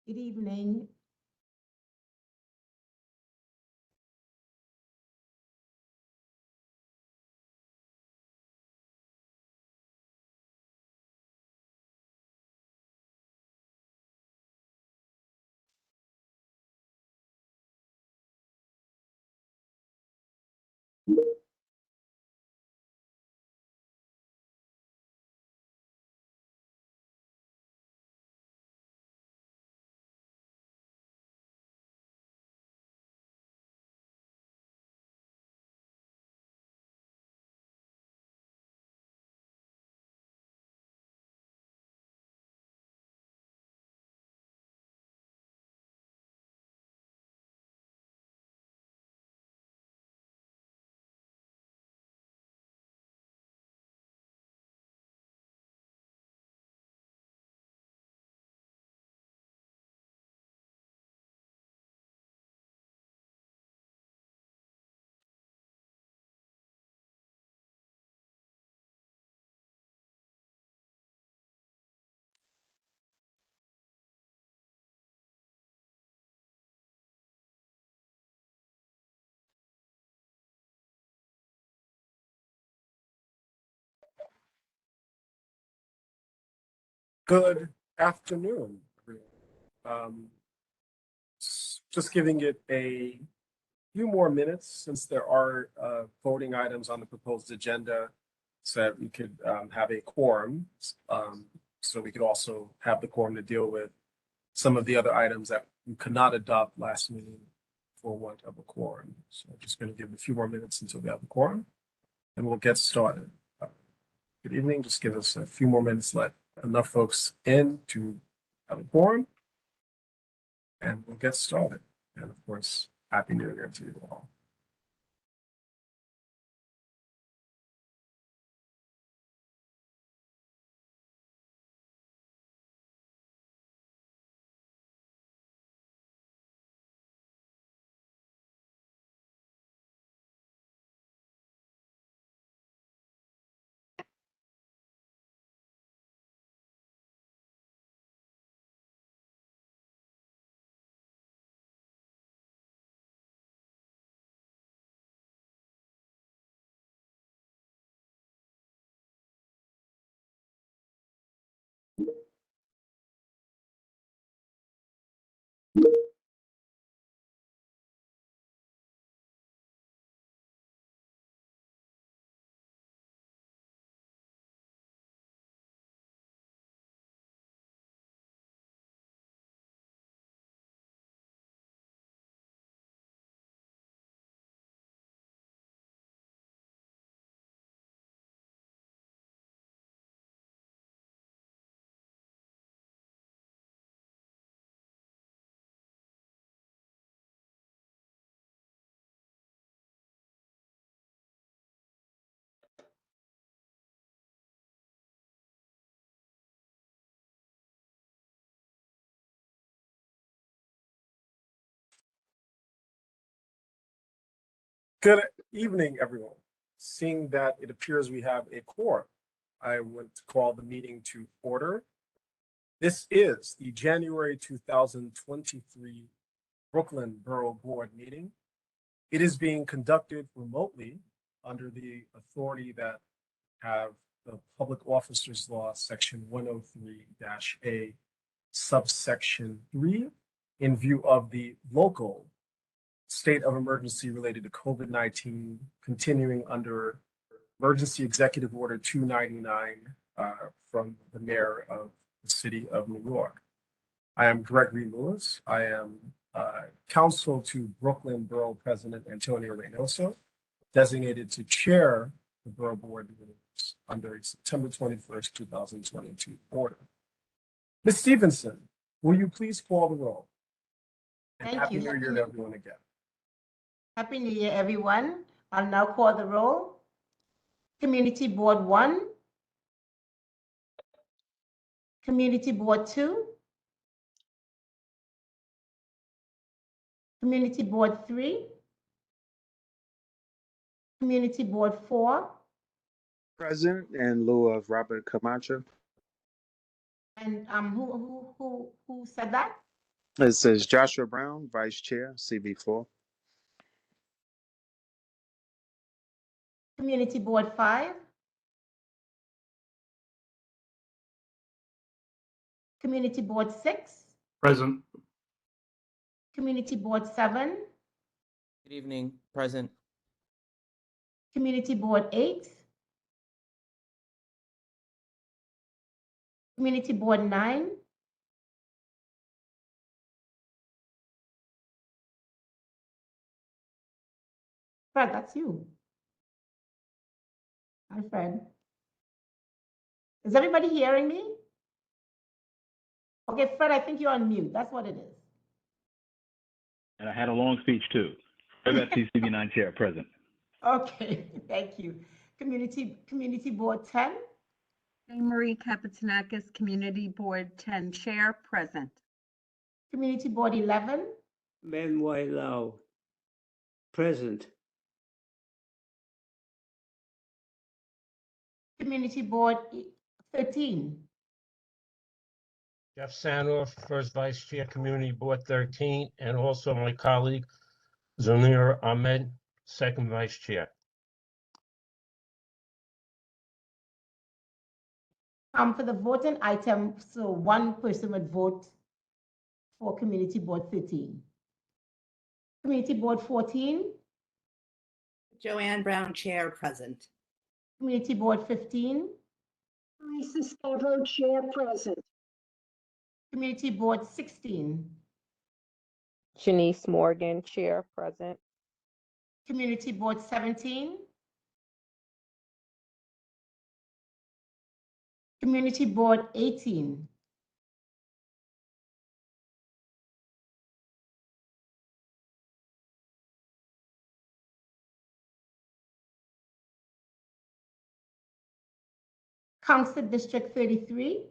Good evening. Good afternoon, everyone. Just giving it a few more minutes since there are voting items on the proposed agenda so that we could have a quorum. So we could also have the quorum to deal with some of the other items that we could not adopt last meeting for want of a quorum. So I'm just going to give it a few more minutes until we have a quorum and we'll get started. Good evening. Just give us a few more minutes, let enough folks in to have a quorum, and we'll get started. And of course, Happy New Year to you all. Good evening, everyone. Seeing that it appears we have a quorum, I want to call the meeting to order. This is the January 2023 Brooklyn Borough Board meeting. It is being conducted remotely under the authority that have the Public Officers Law, Section 103-A, subsection 3, in view of the local state of emergency related to COVID-19 continuing under Emergency Executive Order 299 from the mayor of the city of New York. I am Gregory Lewis. I am counsel to Brooklyn Borough President Antonio Reynoso, designated to chair the Borough Board meetings under a September 21st, 2022 order. Ms. Stevenson, will you please call the roll? And Thank Happy you. New Year to everyone again. Happy New Year, everyone. I'll now call the roll. Community Board 1, Community Board 2, Community Board 3, Community Board 4, Present in lieu of Robert Camacho. and who said that? This is Joshua Brown, Vice Chair, CB4. Community Board 5. Community Board 6. Present. Community Board 7. Good evening, present. Community Board 8. Community Board 9. Fred, that's you. Hi, Fred. Is everybody hearing me? Okay, Fred, I think you're on mute. That's what it is. And I had a long speech too. Fred, CCB9 Chair, present. Okay, thank you. Community Board 10. Jane Marie Kapitanakis, Community Board 10 Chair, present. Community Board 11. Manuel present. Community Board 13. Jeff Sanoff, First Vice Chair, Community Board 13, and also my colleague Zamir Ahmed, Second Vice Chair. For the voting item, so one person would vote for Community Board 13. Community Board 14. Joanne Brown, Chair, present. Community Board 15. Lisa Stavo, Chair, present. Community Board 16. Janice Morgan, Chair, present. Community Board 17. Community Board 18. Council District 33.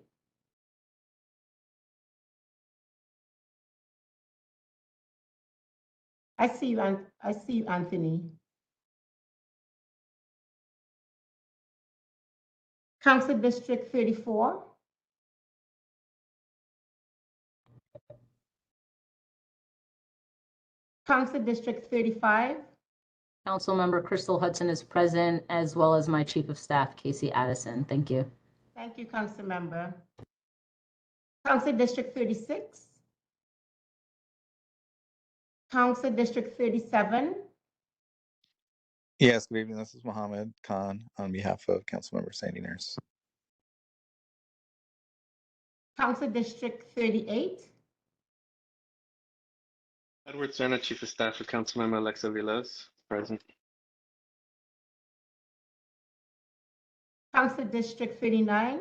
I see you, Anthony. Council District 34. Council District 35. Councilmember Crystal Hudson is present, as well as my Chief of Staff, Casey Addison. Thank you. Thank you, Council Member. Council District 36. Council District 37. Yes, good evening. This is Mohammed Khan on behalf of Councilmember Sandy Nurse. Council District 38. Edward Serna, Chief of Staff for Councilmember Alexa Vilas, present. Council District 39.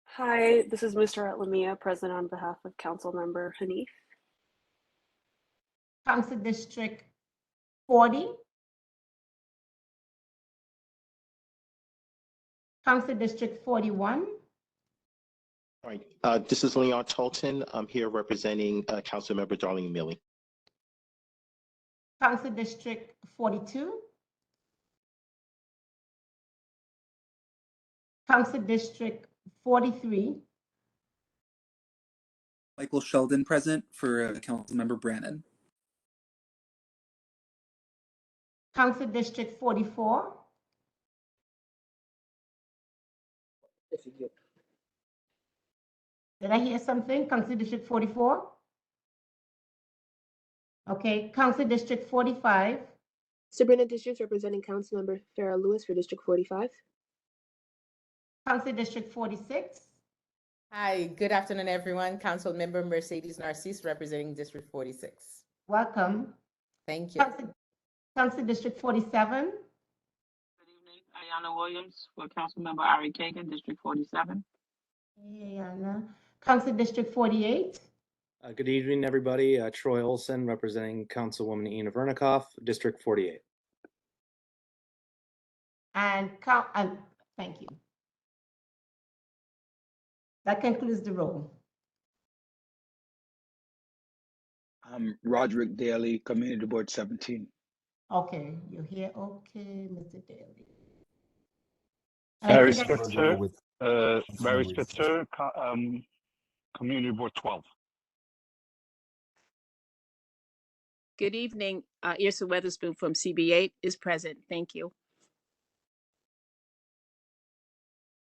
Hi, this is Mr. Lamia, present on behalf of Councilmember Hanif. Council District 40. Council District 41. All right, this is Leon Tolton. I'm here representing Councilmember Darlene Millie. Council District 42. Council District 43. Michael Sheldon present for Councilmember Brannon. Council District 44. Did I hear something? Council District 44? Okay, Council District 45. Sabrina Districts representing Councilmember Farrah Lewis for District 45. Council District 46. Hi, good afternoon, everyone. Council Member Mercedes Narcisse representing District 46. Welcome. Thank you. Council District 47. Good evening, Ayana Williams for Councilmember Ari Kagan, District 47. Hey, Ayana. Council District 48. Good evening, everybody. Troy Olson representing Councilwoman Ina Vernikoff, District 48. And thank you. That concludes the roll. Roderick Daly, Community Board 17. Okay, you're here. Okay, Mr. Daly. Barry Spitzer, Community Board 12. Good evening. Irsa Weatherspoon from CB8 is present. Thank you.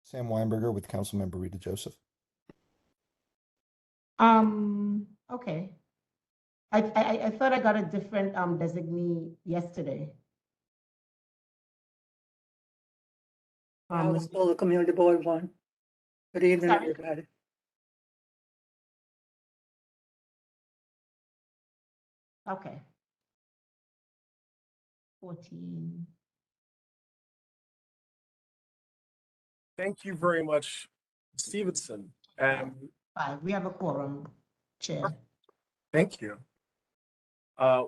Sam Weinberger with Councilmember Rita Joseph. Okay. I thought I got a different designee yesterday. I was told the community board one. Good evening, Sorry? everybody. Okay. 14. Thank you very much, Stevenson. And Five. We have a quorum, Chair. thank you.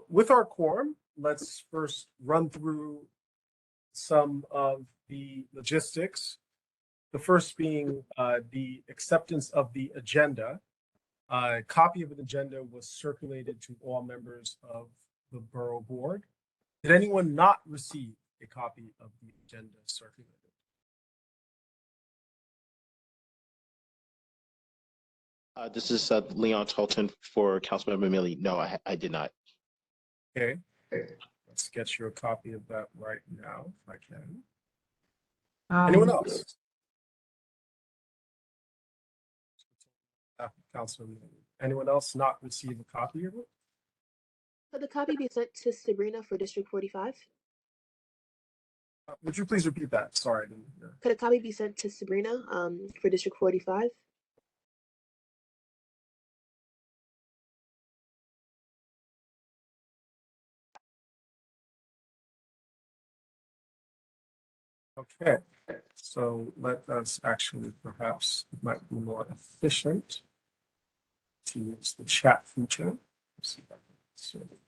With our quorum, let's first run through some of the logistics. The first being the acceptance of the agenda. A copy of an agenda was circulated to all members of the Borough Board. Did anyone not receive a copy of the agenda circulated? This is Leon Tolton for Councilmember Millie. No, I did not. Okay, let's get you a copy of that right now, if I can. Anyone else? Councilman, anyone else not receive a copy of it? Could the copy be sent to Sabrina for District 45? Would you please repeat that? Sorry, I didn't hear. Could a copy be sent to Sabrina for District 45? Okay, so let us actually perhaps it might be more efficient to use the chat feature. Let's see if I can see it.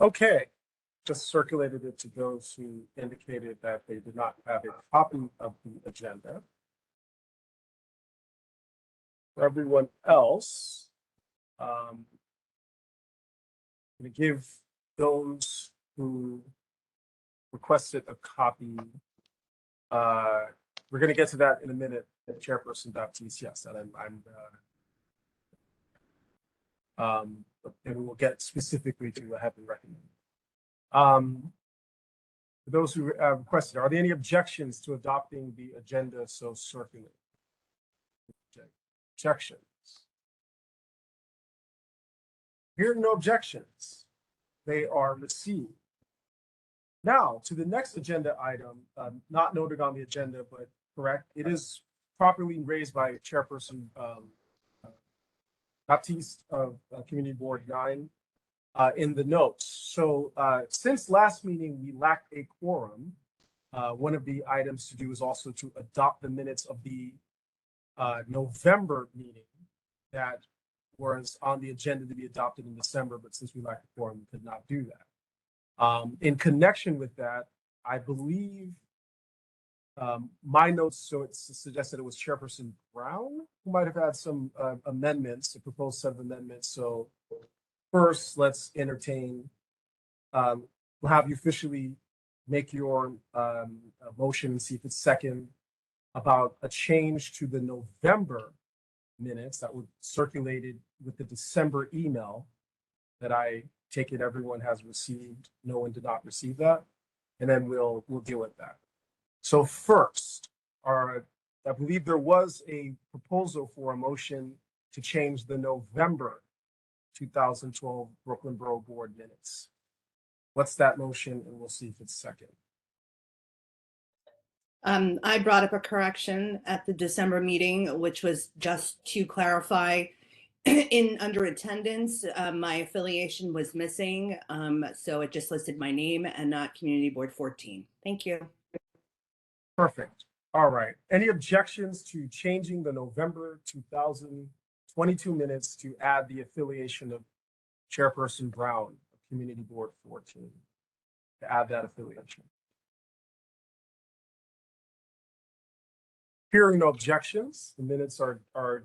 Okay, just circulated it to those who indicated that they did not have a copy of the agenda. For everyone else, I'm going to give those who requested a copy. We're going to get to that in a minute, Chairperson Baptiste. Yes, and and we will get specifically to having recommended. For those who requested, are there any objections to adopting the agenda so circulated? Objections? Hearing no objections, they are received. Now to the next agenda item, not noted on the agenda, but correct. It is properly raised by Chairperson Baptiste of Community Board 9 in the notes. So since last meeting, we lacked a quorum. One of the items to do is also to adopt the minutes of the November meeting that was on the agenda to be adopted in December, but since we lacked a quorum, we could not do that. In connection with that, I believe my notes, so it suggested it was Chairperson Brown who might have had some amendments, a proposed set of amendments. So first, let's entertain, we'll have you officially make your motion and see if it's second about a change to the November minutes that were circulated with the December email that I take it everyone has received. No one did not receive that. And then we'll deal with that. So first, are I believe there was a proposal for a motion to change the November 2012 Brooklyn Borough Board minutes. What's that motion? And we'll see if it's second. I brought up a correction at the December meeting, which was just to clarify in under attendance, my affiliation was missing. So it just listed my name and not Community Board 14. Thank you. Perfect. All right. Any objections to changing the November 2022 minutes to add the affiliation of Chairperson Brown of Community Board 14, to add that affiliation? Hearing no objections, the minutes are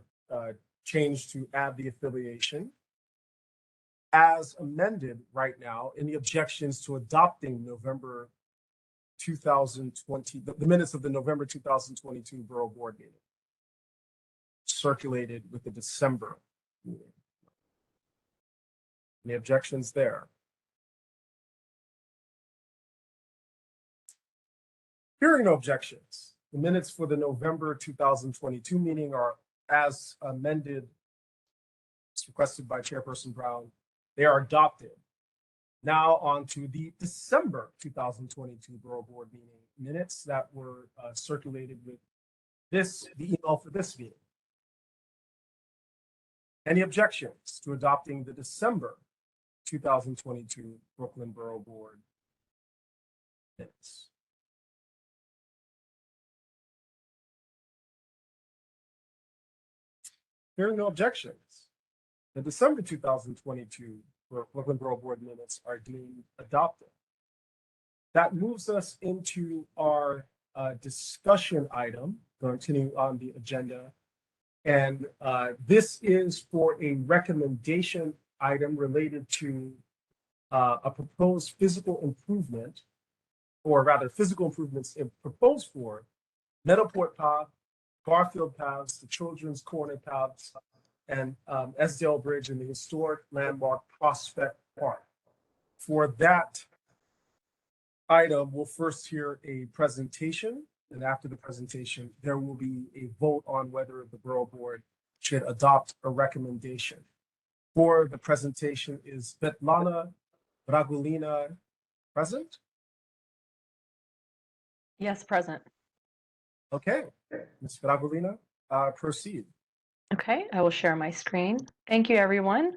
changed to add the affiliation. As amended right now, any objections to adopting November 2020, the minutes of the November 2022 Borough Board meeting circulated with the December meeting? Any objections there? Hearing no objections, the minutes for the November 2022 meeting are as amended, as requested by Chairperson Brown. They are adopted. Now on to the December 2022 Borough Board meeting minutes that were circulated with the email for this meeting. Any objections to adopting the December 2022 Brooklyn Borough Board minutes? Hearing no objections, the December 2022 Brooklyn Borough Board minutes are deemed adopted. That moves us into our discussion item, continuing on the agenda. And this is for a recommendation item related to a proposed physical improvement, or rather physical improvements proposed for Meadowport Path, Garfield Paths, the Children's Corner Paths, and Esdale Bridge in the historic landmark Prospect Park. For that item, we'll first hear a presentation, and after the presentation, there will be a vote on whether the Borough Board should adopt a recommendation. For the presentation is Svetlana Dragulina present? Yes, present. Okay, Ms. Dragulina, proceed. Okay, I will share my screen. Thank you, everyone.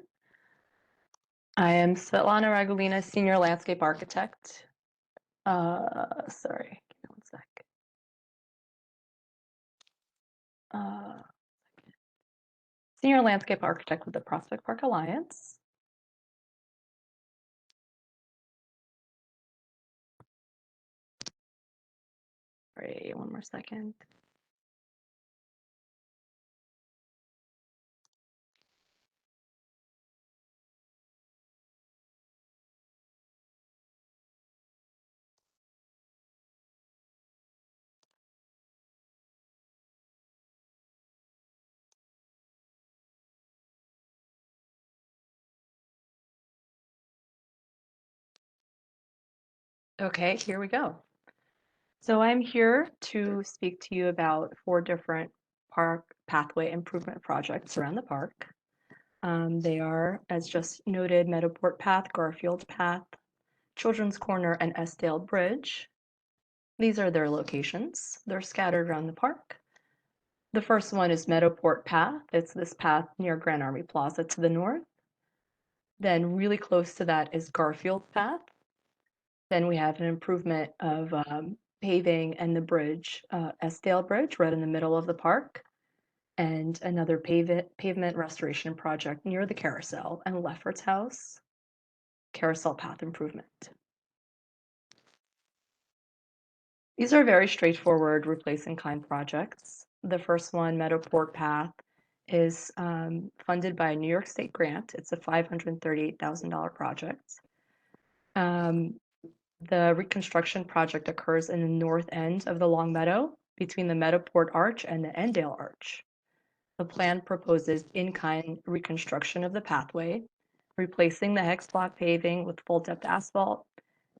I am Svetlana Ragulina, Senior Landscape Architect. Sorry, give me one sec. Senior Landscape Architect with the Prospect Park Alliance. Sorry, one more second. Okay, here we go. So I'm here to speak to you about 4 different park pathway improvement projects around the park. They are, as just noted, Meadowport Path, Garfield Path, Children's Corner, and Esdale Bridge. These are their locations. They're scattered around the park. The first one is Meadowport Path. It's this path near Grand Army Plaza to the north. Then really close to that is Garfield Path. Then we have an improvement of paving and the bridge, Esdale Bridge, right in the middle of the park, and another pavement restoration project near the carousel and Lefferts House, carousel path improvement. These are very straightforward replace in kind projects. The first one, Meadowport Path, is funded by a New York State grant. It's a $538,000 project. The reconstruction project occurs in the north end of the Long Meadow between the Meadowport Arch and the Endale Arch. The plan proposes in-kind reconstruction of the pathway, replacing the hex block paving with full depth asphalt,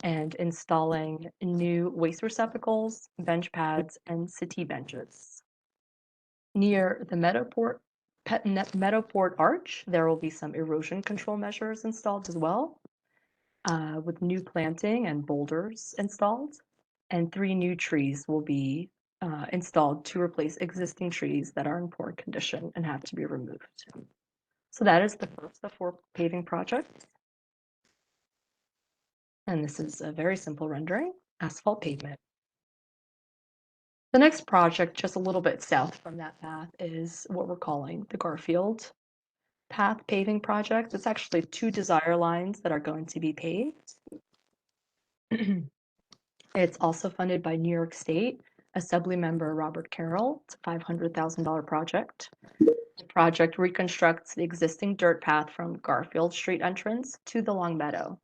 and installing new waste receptacles, bench pads, and settee benches. Near the Meadowport Arch, there will be some erosion control measures installed as well, with new planting and boulders installed, and 3 new trees will be installed to replace existing trees that are in poor condition and have to be removed. So that is the first of 4 paving projects. And this is a very simple rendering, asphalt pavement. The next project, just a little bit south from that path, is what we're calling the Garfield Path paving project. It's actually 2 desire lines that are going to be paved. It's also funded by New York State Assembly Member Robert Carroll. It's a $500,000 project. The project reconstructs the existing dirt path from Garfield Street entrance to the Long Meadow.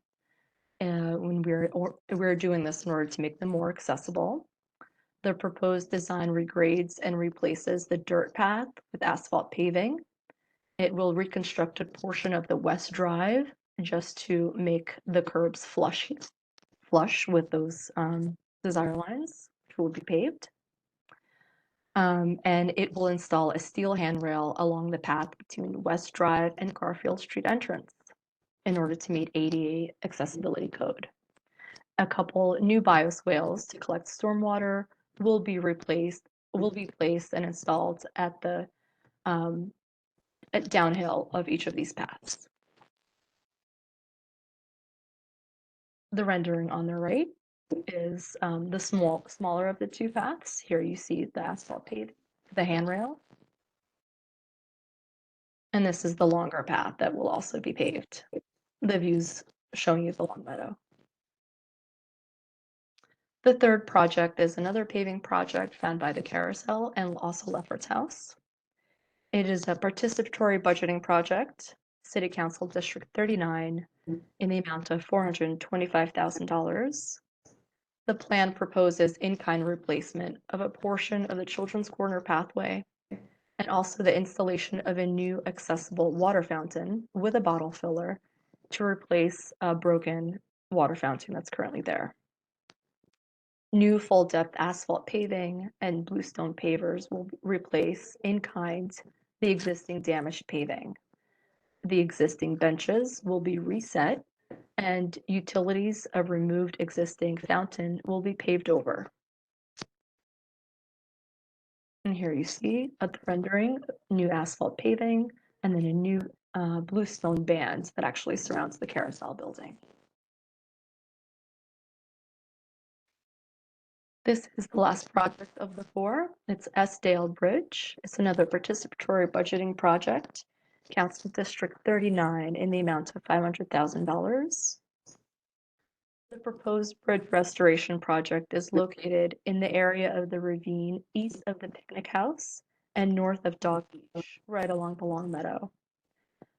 When we're doing this in order to make them more accessible. The proposed design regrades and replaces the dirt path with asphalt paving. It will reconstruct a portion of the West Drive just to make the curbs flush with those desire lines, which will be paved. And it will install a steel handrail along the path between West Drive and Garfield Street entrance in order to meet ADA accessibility code. A couple new bioswales to collect stormwater will be placed and installed at the downhill of each of these paths. The rendering on the right is the smaller of the 2 paths. Here you see the asphalt paved, the handrail. And this is the longer path that will also be paved. The views showing you the Long Meadow. The third project is another paving project found by the Carousel and also Lefferts House. It is a participatory budgeting project, City Council District 39, in the amount of $425,000. The plan proposes in-kind replacement of a portion of the Children's Corner pathway and also the installation of a new accessible water fountain with a bottle filler to replace a broken water fountain that's currently there. New full-depth asphalt paving and bluestone pavers will replace in kind the existing damaged paving. The existing benches will be reset and utilities of removed existing fountain will be paved over. And here you see at the rendering, new asphalt paving, and then a new bluestone band that actually surrounds the Carousel building. This is the last project of the 4. It's Dale Bridge. It's another participatory budgeting project, Council District 39, in the amount of $500,000. The proposed bridge restoration project is located in the area of the ravine east of the picnic house and north of Dog Beach, right along the Long Meadow.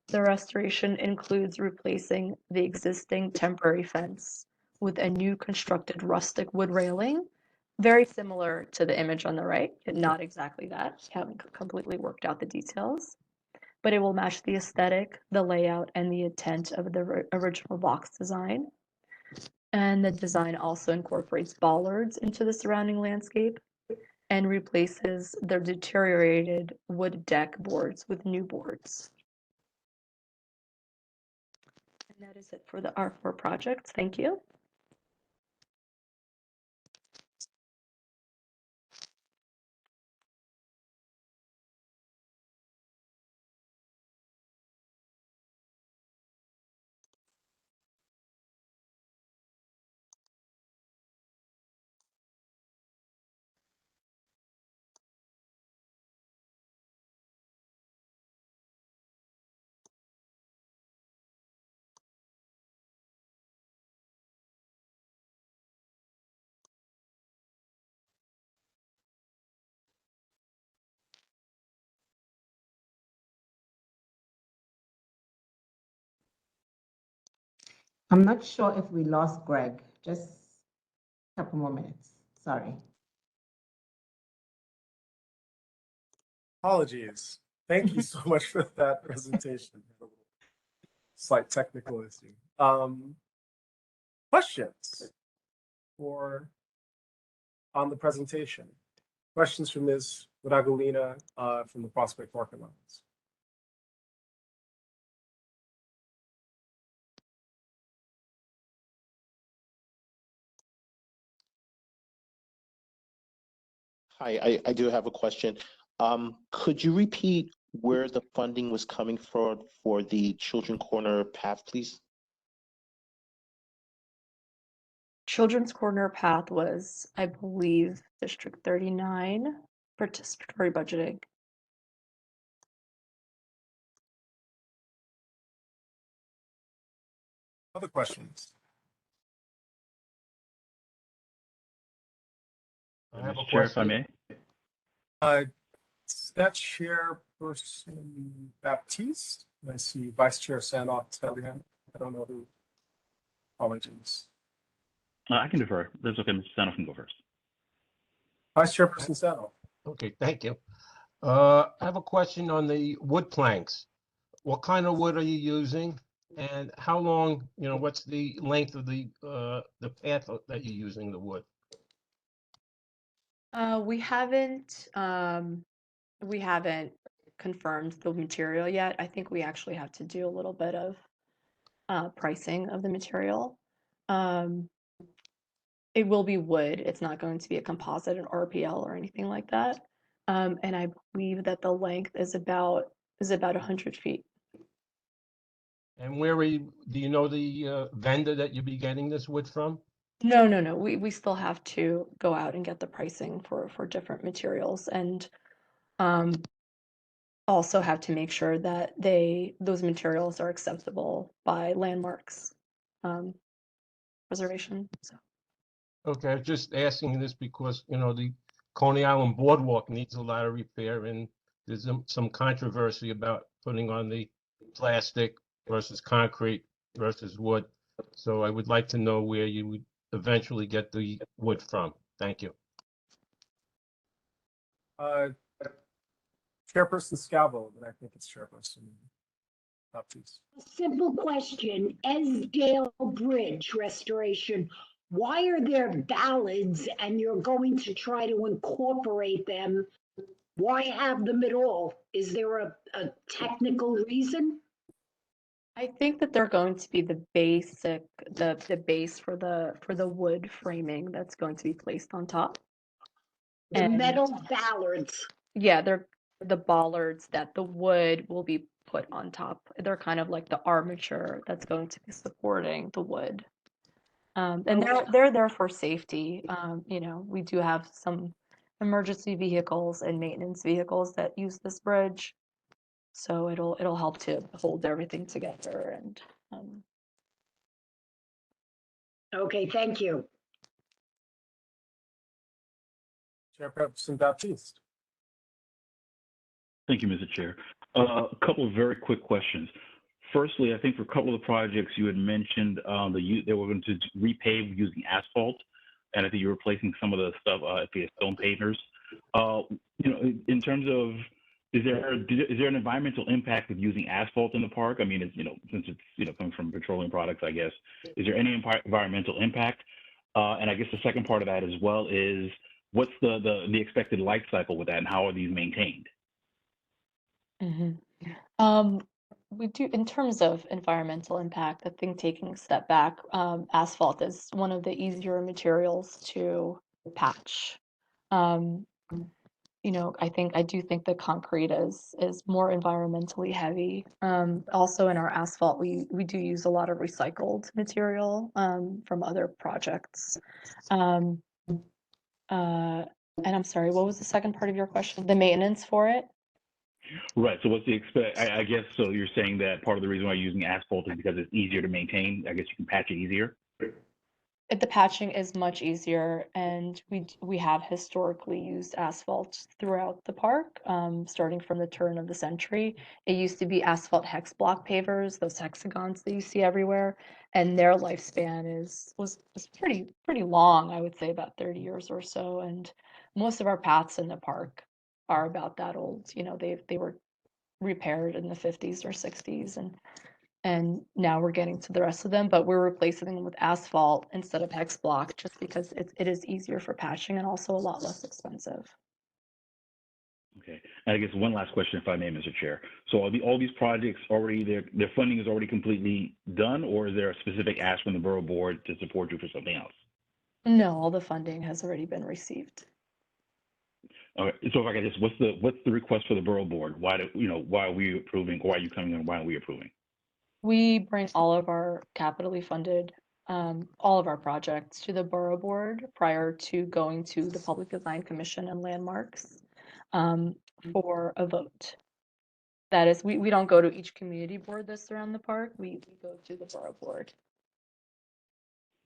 The restoration includes replacing the existing temporary fence with a new constructed rustic wood railing, very similar to the image on the right, but not exactly that. We haven't completely worked out the details, but it will match the aesthetic, the layout, and the intent of the original box design. And the design also incorporates bollards into the surrounding landscape and replaces the deteriorated wood deck boards with new boards. And that is it for our 4 projects. Thank you. I'm not sure if we lost Greg. Just a couple more minutes. Sorry. Apologies. Thank you so much for that presentation. Slight technical issue. Questions on the presentation? Questions from Ms. Agulina from the Prospect Park Alliance. Hi, I do have a question. Could you repeat where the funding was coming from for the Children Corner path, please? Children's Corner path was, I believe, District 39 participatory budgeting. Other questions? I have a Chair, if I question. may. Is that Chairperson Baptiste? I see Vice Chair Sanoff Talian. I don't know who. Apologies. I can defer. That's okay. Mr. Sanoff can go first. Vice Chairperson Sanoff. Okay, thank you. I have a question on the wood planks. What kind of wood are you using? And how long, what's the length of the path that you're using the wood? We haven't confirmed the material yet. I think we actually have to do a little bit of pricing of the material. It will be wood. It's not going to be a composite, an RPL or anything like that. And I believe that the length is about 100 feet. And where are you, do you know the vendor that you'll be getting this wood from? No. We still have to go out and get the pricing for different materials and also have to make sure that those materials are acceptable by landmarks preservation. So. Okay, I'm just asking this because, the Coney Island Boardwalk needs a lot of repair and there's some controversy about putting on the plastic versus concrete versus wood. So I would like to know where you would eventually get the wood from. Thank you. Chairperson Scavo, but I think it's Chairperson Baptiste. Simple question, Esdale Bridge restoration. Why are there ballads and you're going to try to incorporate them? Why have them at all? Is there a technical reason? I think that they're going to be the base for the wood framing that's going to be placed on top. The metal ballards. Yeah, they're the bollards that the wood will be put on top. They're kind of like the armature that's going to be supporting the wood. And they're there for safety. We do have some emergency vehicles and maintenance vehicles that use this bridge. So it'll help to hold everything together and Okay, thank you. Chairperson Baptiste. Thank you, Mr. Chair. A couple of very quick questions. Firstly, I think for a couple of the projects you had mentioned they were going to repave using asphalt, and I think you're replacing some of the stuff via stone pavers. In terms of, is there an environmental impact of using asphalt in the park? I mean, since it's coming from petroleum products, I guess, is there any environmental impact? And I guess the second part of that as well is, what's the expected life cycle with that, and how are these maintained? We do, in terms of environmental impact, I think taking a step back, asphalt is one of the easier materials to patch. I do think the concrete is more environmentally heavy. Also in our asphalt, we do use a lot of recycled material from other projects. And I'm sorry, what was the second part of your question? The maintenance for it? Right. So what's the I guess, so you're saying that part of the reason why you're using asphalt is because it's easier to maintain. I guess you can patch it easier. The patching is much easier, and we have historically used asphalt throughout the park, starting from the turn of the century. It used to be asphalt hex block pavers, those hexagons that you see everywhere, and their lifespan was pretty long. I would say about 30 years or so, and most of our paths in the park are about that old. They were repaired in the 50s or 60s, and now we're getting to the rest of them, but we're replacing them with asphalt instead of hex block just because it is easier for patching and also a lot less expensive. Okay. And I guess one last question, if I may, Mr. Chair. So are all these projects already, their funding is already completely done, or is there a specific ask from the Borough Board to support you for something else? No, all the funding has already been received. All right. So if I could just, what's the request for the Borough Board? Why are we approving, or why are you coming in? Why are we approving? We bring all of our capitally funded, all of our projects to the Borough Board prior to going to the Public Design Commission and Landmarks for a vote. That is, we don't go to each community board that's around the park. We go to the Borough Board.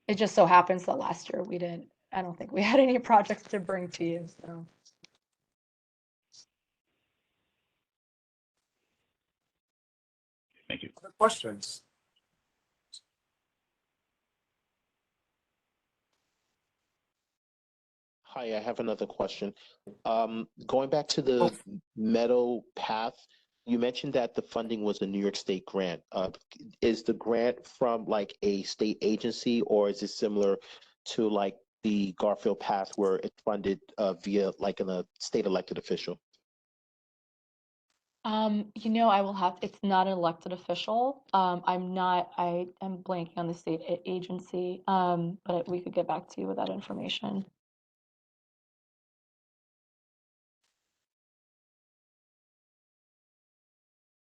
It just so happens that last year I don't think we had any projects to bring to you, so. Thank you. Other questions? Hi, I have another question. Going back to the Meadow Path, you mentioned that the funding was a New York State grant. Is the grant from like a state agency, or is it similar to like the Garfield Path where it's funded via like a state elected official? I will have, it's not an elected official. I am blanking on the state agency, but we could get back to you with that information.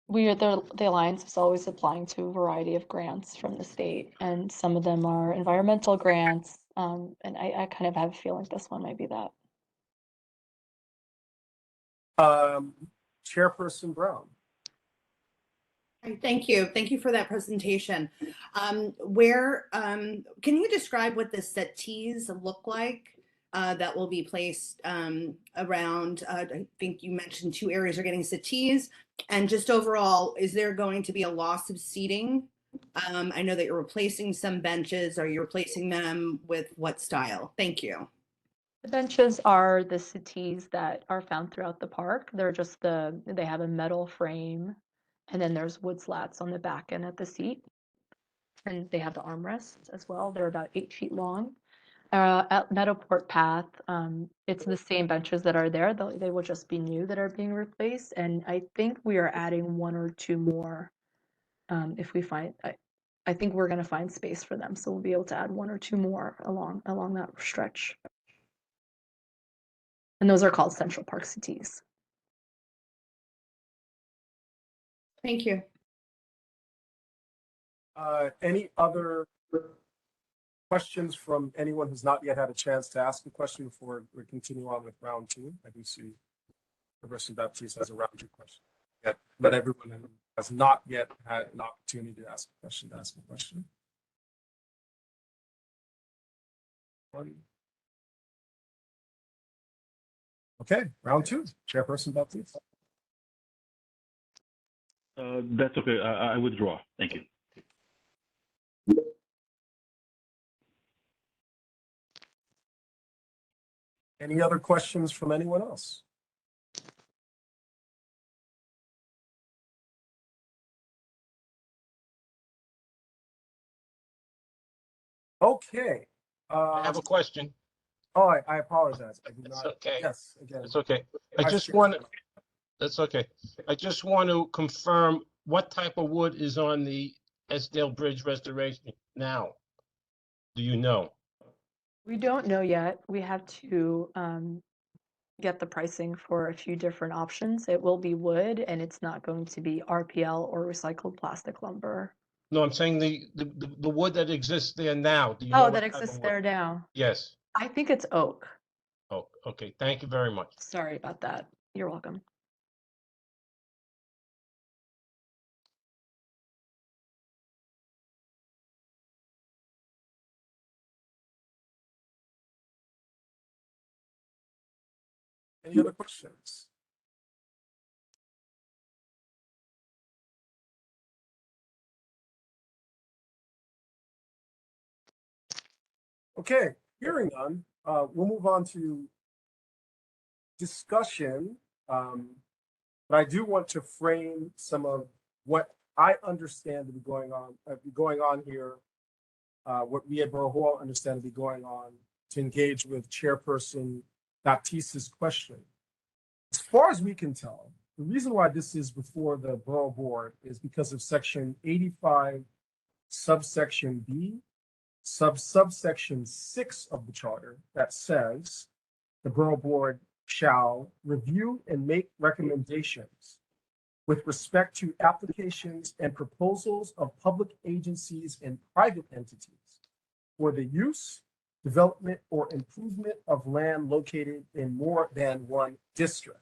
The Alliance is always applying to a variety of grants from the state, and some of them are environmental grants, and I kind of have a feeling this one might be that. Chairperson Brown. Thank you. Thank you for that presentation. Can you describe what the settees look like that will be placed around? I think you mentioned 2 areas are getting settees, and just overall, is there going to be a loss of seating? I know that you're replacing some benches. Are you replacing them with what style? Thank you. The benches are the settees that are found throughout the park. They're just they have a metal frame, and then there's wood slats on the back and at the seat. And they have the armrests as well. They're about 8 feet long. At Meadowport Path, it's the same benches that are there. They will just be new that are being replaced. And I think we are adding 1 or 2 more if we find, I think we're going to find space for them. So we'll be able to add 1 or 2 more along that stretch. And those are called Central Park settees. Thank you. Any other questions from anyone who's not yet had a chance to ask a question before we continue on with round 2? I do see Reverend Baptiste has a round 2 question. Yet, but everyone who has not yet had an opportunity to ask a question. Okay, round 2, Chairperson Baptiste. That's okay. I withdraw. Thank you. Any other questions from anyone else? Okay. I have a question. Oh, I apologize. I did not. Okay. Yes, again. It's okay. That's okay. I just want to confirm what type of wood is on the Esdale Bridge restoration now. Do you know? We don't know yet. We have to get the pricing for a few different options. It will be wood, and it's not going to be RPL or recycled plastic lumber. No, I'm saying the wood that exists there now. Do you know Oh, what that type of exists wood? there now. Yes. I think it's oak. Oh, okay. Thank you very much. Sorry about that. You're welcome. Any other questions? Okay, hearing none, we'll move on to discussion. But I do want to frame some of what I understand to be going on here, what we at Borough Hall understand to be going on to engage with Chairperson Baptiste's question. far as we can tell, the reason why this is before the Borough Board is because of section 85, subsection B, subsection 6 of the charter that says the Borough Board shall review and make recommendations with respect to applications and proposals of public agencies and private entities for the use, development, or improvement of land located in more than one district.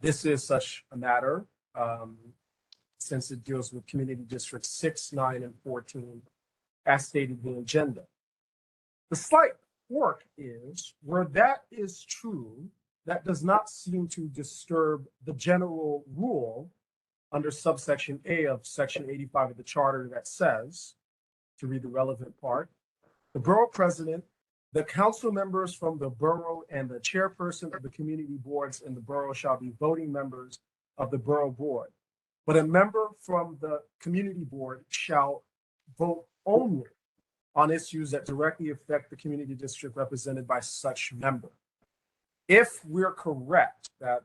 This is such a matter since it deals with community districts 6, 9, and 14, as stated in the agenda. The slight quirk is where that is true, that does not seem to disturb the general rule under subsection A of section 85 of the charter that says, to read the relevant part, the borough president, the council members from the borough, and the chairperson of the community boards in the borough shall be voting members of the borough board. But a member from the community board shall vote only on issues that directly affect the community district represented by such member. If we're correct that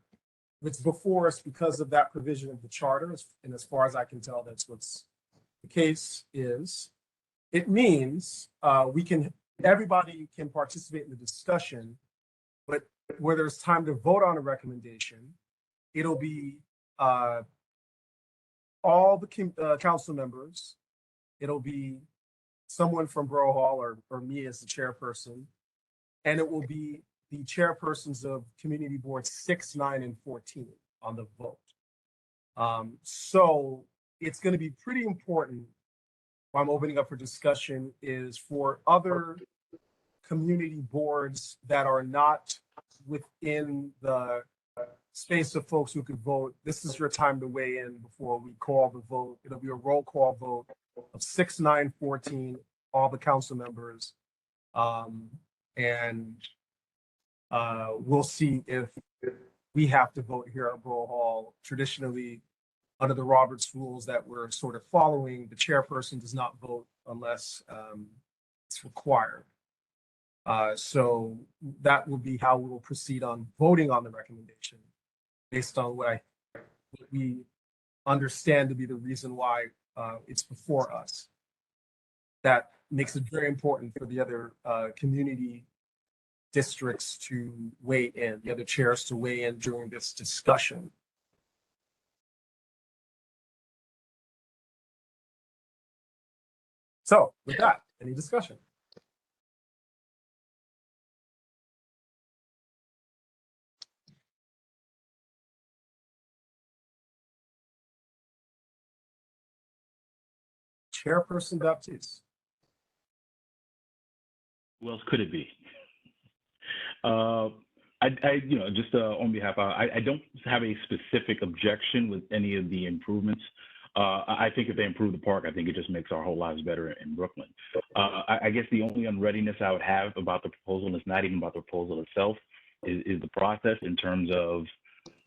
it's before us because of that provision of the charter, and as far as I can tell, that's what's the case is, it means everybody can participate in the discussion, but where there's time to vote on a recommendation, it'll be all the council members, it'll be someone from Borough Hall or me as the chairperson, and it will be the chairpersons of community boards 6, 9, and 14 on the vote. So it's going to be pretty important, what I'm opening up for discussion is for other community boards that are not within the space of folks who could vote. This is your time to weigh in before we call the vote. It'll be a roll call vote of 6, 9, 14, all the council members. We'll see if we have to vote here at Borough Hall. Traditionally, under the Roberts rules that we're sort of following, the chairperson does not vote unless it's required. So that will be how we will proceed on voting on the recommendation based on what we understand to be the reason why it's before us. That makes it very important for the other community districts to weigh in, the other chairs to weigh in during this discussion. So with that, any discussion? Chairperson Baptiste. Who else could it be? Just on behalf of, I don't have a specific objection with any of the improvements. I think if they improve the park, I think it just makes our whole lives better in Brooklyn. I guess the only unreadiness I would have about the proposal, and it's not even about the proposal itself, is the process in terms of,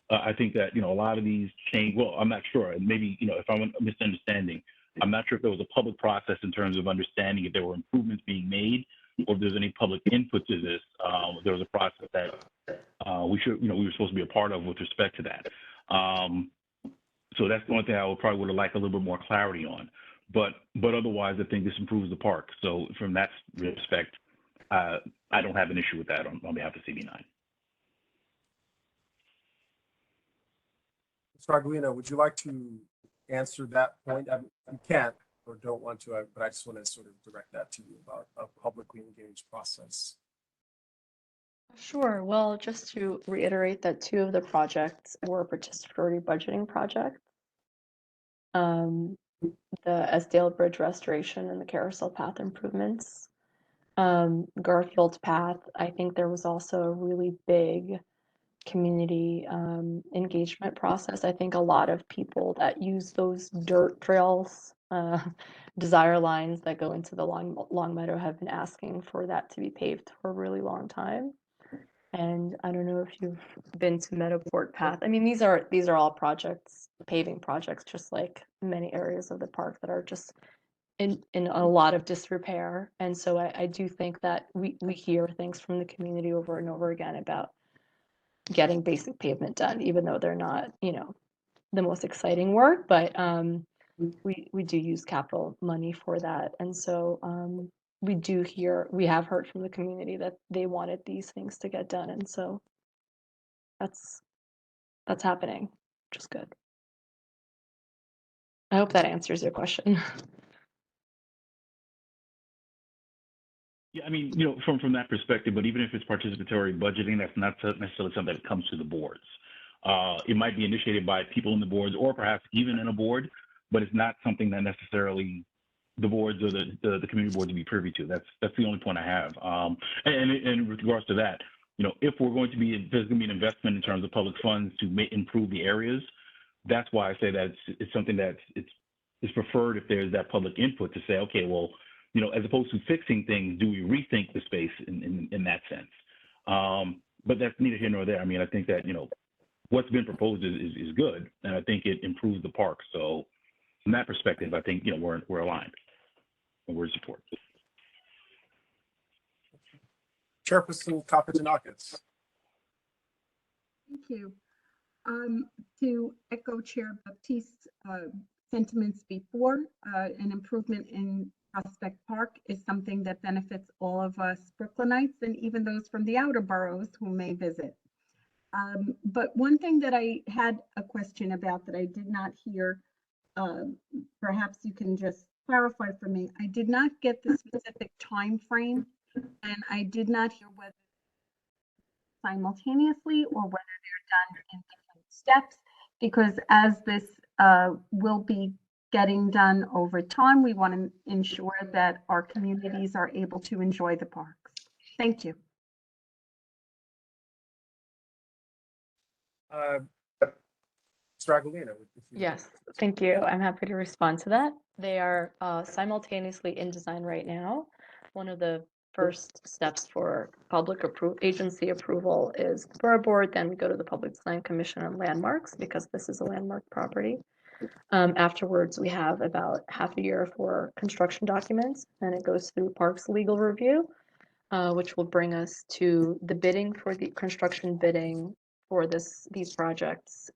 I think that, a lot of these change, well, I'm not sure, maybe, if I'm misunderstanding, I'm not sure if there was a public process in terms of understanding if there were improvements being made, or if there's any public input to this. There was a process that we were supposed to be a part of with respect to that. So that's the only thing I probably would have liked a little bit more clarity on. But otherwise, I think this improves the park. So from that respect, I don't have an issue with that on behalf of CB9. Mr. Aguilino, would you like to answer that point? You can't or don't want to, but I just want to sort of direct that to you about a publicly engaged process. Sure. Well, just to reiterate that 2 of the projects were participatory budgeting projects. The Esdale Bridge restoration and the Carousel Path improvements. Garfield Path, I think there was also a really big community engagement process. I think a lot of people that use those dirt trails, desire lines that go into the Long Meadow have been asking for that to be paved for a really long time. And I don't know if you've been to Meadowport Path. I mean, these are all projects, paving projects, just like many areas of the park that are just in a lot of disrepair. And so I do think that we hear things from the community over and over again about getting basic pavement done, even though they're not, the most exciting work, but we do use capital money for that. And so we have heard from the community that they wanted these things to get done. And so that's happening, which is good. I hope that answers your question. Yeah, I mean, from that perspective, but even if it's participatory budgeting, that's not necessarily something that comes to the boards. It might be initiated by people in the boards or perhaps even in a board, but it's not something that necessarily the boards or the community boards would be privy to. That's the only point I have. And in regards to that, if there's going to be an investment in terms of public funds to improve the areas, that's why I say that it's something that it's preferred if there's that public input to say, okay, well, as opposed to fixing things, do we rethink the space in that sense? But that's neither here nor there. I mean, I think that, what's been proposed is good, and I think it improves the park. So from that perspective, I think, we're aligned and we're in support. Chairperson Kapajanakis. Thank you. To echo Chair Baptiste's sentiments before, an improvement in Prospect Park is something that benefits all of us Brooklynites and even those from the outer boroughs who may visit. But one thing that I had a question about that I did not hear, perhaps you can just clarify for me. I did not get the specific time frame, and I did not hear whether simultaneously or whether they're done in different steps, because as this will be getting done over time, we want to ensure that our communities are able to enjoy the parks. Thank you. Stragolina. Yes, thank you. I'm happy to respond to that. They are simultaneously in design right now. One of the first steps for agency approval is the Borough Board, then we go to the Public Design Commission on landmarks because this is a landmark property. Afterwards, we have about half a year for construction documents, and it goes through Parks legal review, which will bring us to the bidding for the construction bidding for these projects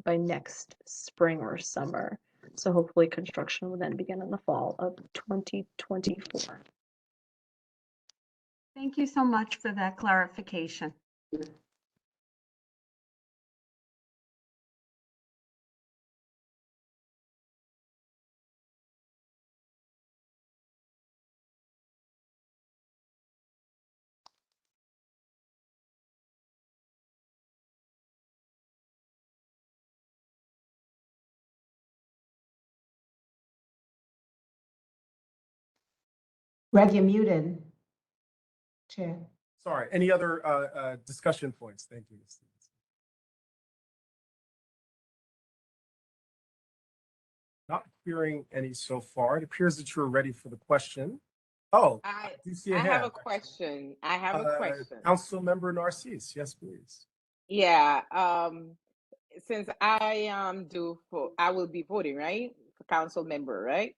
by next spring or summer. So hopefully construction will then begin in the fall of 2024. Thank you so much for that clarification. Greg, you're muted. Chair. Sorry, any other discussion points? Thank you. Not hearing any so far. It appears that you're ready for the question. Oh, I do see a hand. I have a question. Council Member Narcisse, yes, please. Yeah, since I will be voting, right? For council member, right?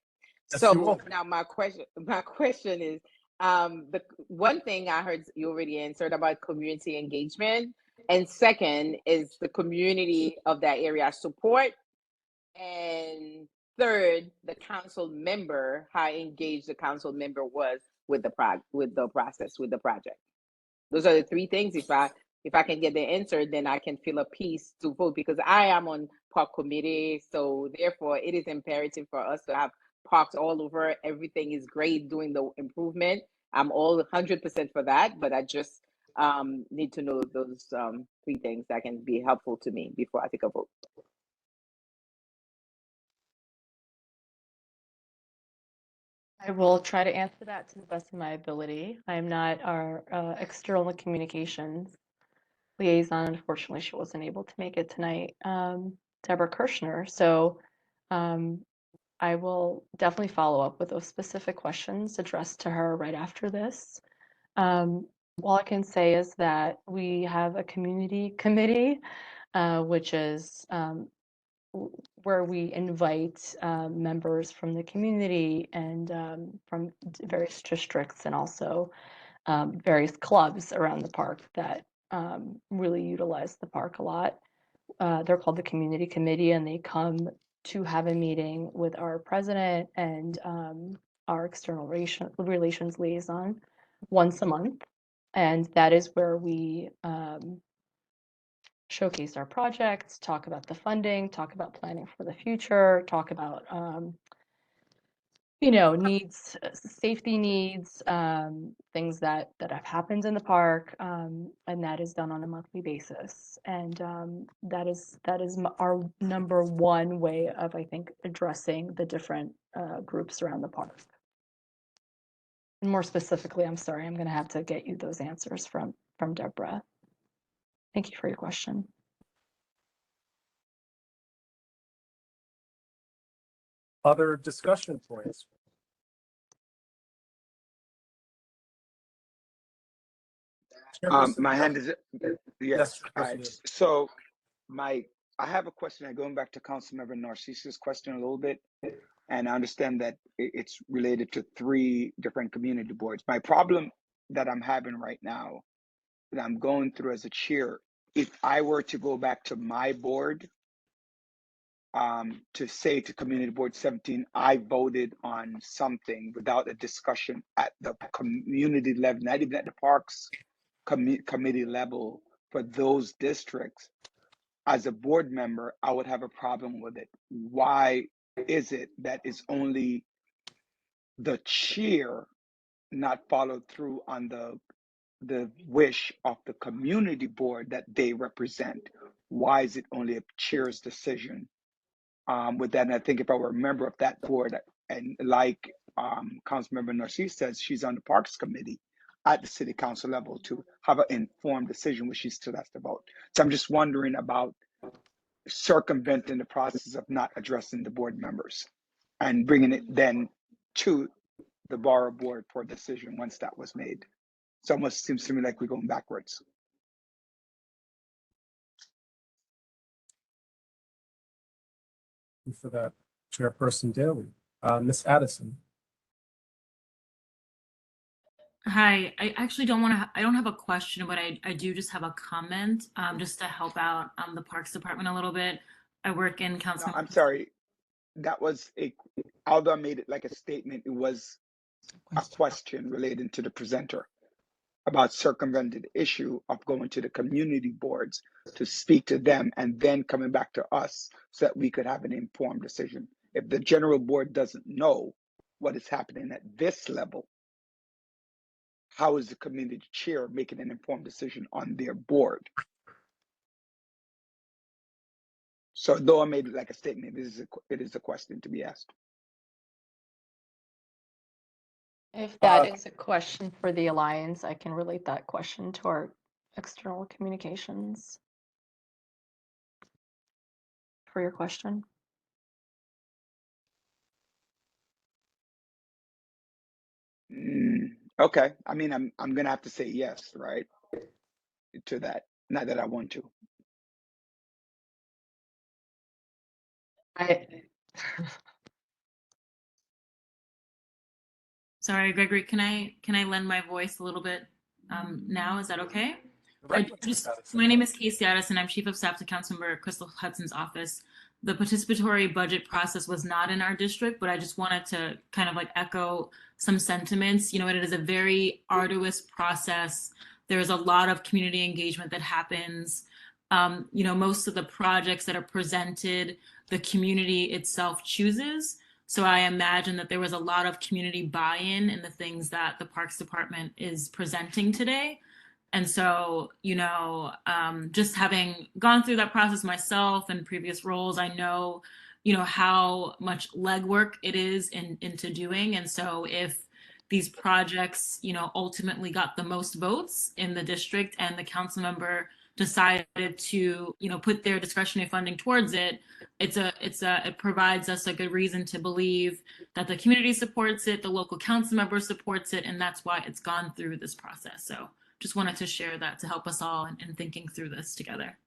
Yes, So now my question is, the one thing I heard you already answered about community engagement, and second is the community of that area support, and third, the council member, how engaged the council member was with the process, with the project. Those are the three things. If I can get the answer, then I can feel a peace to vote, because I am on park committee. So therefore it is imperative for us to have parks all over. Everything is great doing the improvement. I'm all 100% for that, but I just need to know those three things that can be helpful to me before I take a vote. I will try to answer that to the best of my ability. I am not our external communications liaison. Unfortunately, she wasn't able to make it tonight, Deborah Kirshner. So I will definitely follow up with those specific questions addressed to her right after this. All I can say is that we have a community committee, which is where we invite members from the community and from various districts and also various clubs around the park that really utilize the park a lot. They're called the Community Committee, and they come to have a meeting with our president and our external relations liaison once a month. And that is where we showcase our projects, talk about the funding, talk about planning for the future, talk about needs, safety needs, things that have happened in the park, and that is done on a monthly basis. And that is our number one way of, I think, addressing the different groups around the park. And more specifically, I'm sorry, I'm going to have to get you those answers from Deborah. Thank you for your question. Other discussion points? My hand is, yes. All right. Chairperson. So I have a question, going back to Councilmember Narcisso's question a little bit, and I understand that it's related to 3 different community boards. My problem that I'm having right now, that I'm going through as a chair, if I were to go back to my board, to say to Community Board 17, I voted on something without a discussion at the community level, not even at the parks committee level for those districts, as a board member, I would have a problem with it. Why is it that it's only the chair not followed through on the wish of the community board that they represent? Why is it only a chair's decision? With that, and I think if I were a member of that board, and like Councilmember Narcisse says, she's on the Parks Committee at the City Council level to have an informed decision, which she still has to vote. So I'm just wondering about circumventing the process of not addressing the board members and bringing it then to the Borough Board for a decision once that was made. So it almost seems to me like we're going backwards. Thank you for that, Chairperson Daly. Ms. Addison. Hi, I actually don't want to, I don't have a question, but I do just have a comment, just to help out the Parks Department a little bit. I work in council. No, I'm sorry. That was although I made it like a statement, it was a question relating to the presenter about circumventing the issue of going to the community boards to speak to them and then coming back to us so that we could have an informed decision. If the general board doesn't know what is happening at this level, how is the community chair making an informed decision on their board? So though I made it like a statement, it is a question to be asked. If that is a question for the Alliance, I can relate that question to our external communications for your question. Okay, I mean, I'm gonna have to say yes, right, to that. Not that I want to. Sorry, Gregory, can I lend my voice a little bit now? Is that okay? My name is Casey Addison. I'm Chief of Staff to Councilmember Crystal Hudson's office. The participatory budget process was not in our district, but I just wanted to kind of like echo some sentiments. You know, it is a very arduous process. There's a lot of community engagement that happens. You know, most of the projects that are presented, the community itself chooses. So I imagine that there was a lot of community buy-in in the things that the Parks Department is presenting today. And so, you know, just having gone through that process myself in previous roles, I know, you know, how much legwork it is into doing. And so if these projects, you know, ultimately got the most votes in the district and the council member decided to, you know, put their discretionary funding towards it, it provides us a good reason to believe that the community supports it, the local council member supports it, and that's why it's gone through this process. So just wanted to share that to help us all in thinking through this together.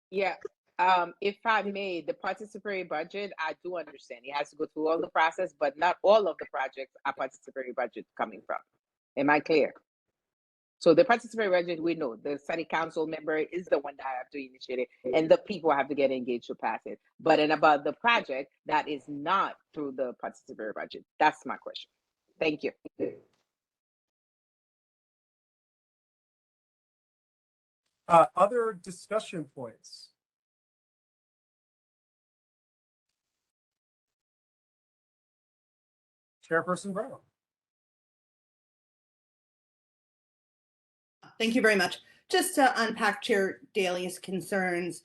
Yeah, if I may, the participatory budget, I do understand. It has to go through all the process, but not all of the projects are participatory budget coming from. Am I clear? So the participatory budget, we know the city council member is the one that have to initiate it, and the people have to get engaged to pass it. But in about the project, that is not through the participatory budget. That's my question. Thank you. Other discussion points? Chairperson Brown. Thank you very much. Just to unpack Chair Daly's concerns,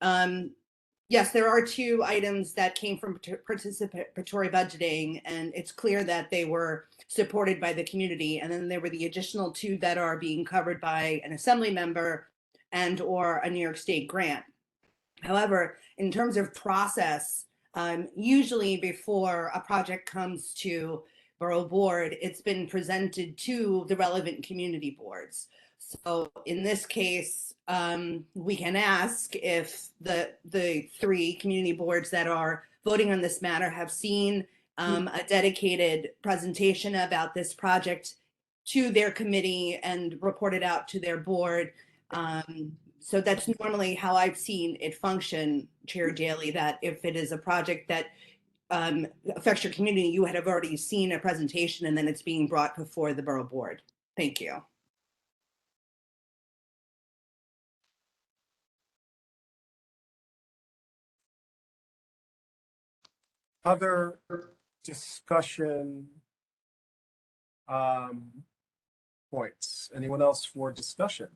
yes, there are two items that came from participatory budgeting, and it's clear that they were supported by the community. And then there were the additional two that are being covered by an assembly member and or a New York State grant. However, in terms of process, usually before a project comes to Borough Board, it's been presented to the relevant community boards. So in this case, we can ask if the three community boards that are voting on this matter have seen a dedicated presentation about this project to their committee and reported out to their board. So that's normally how I've seen it function, Chair Daly, that if it is a project that affects your community, you have already seen a presentation and then it's being brought before the Borough Board. Thank you. Other discussion points? Anyone else for discussion?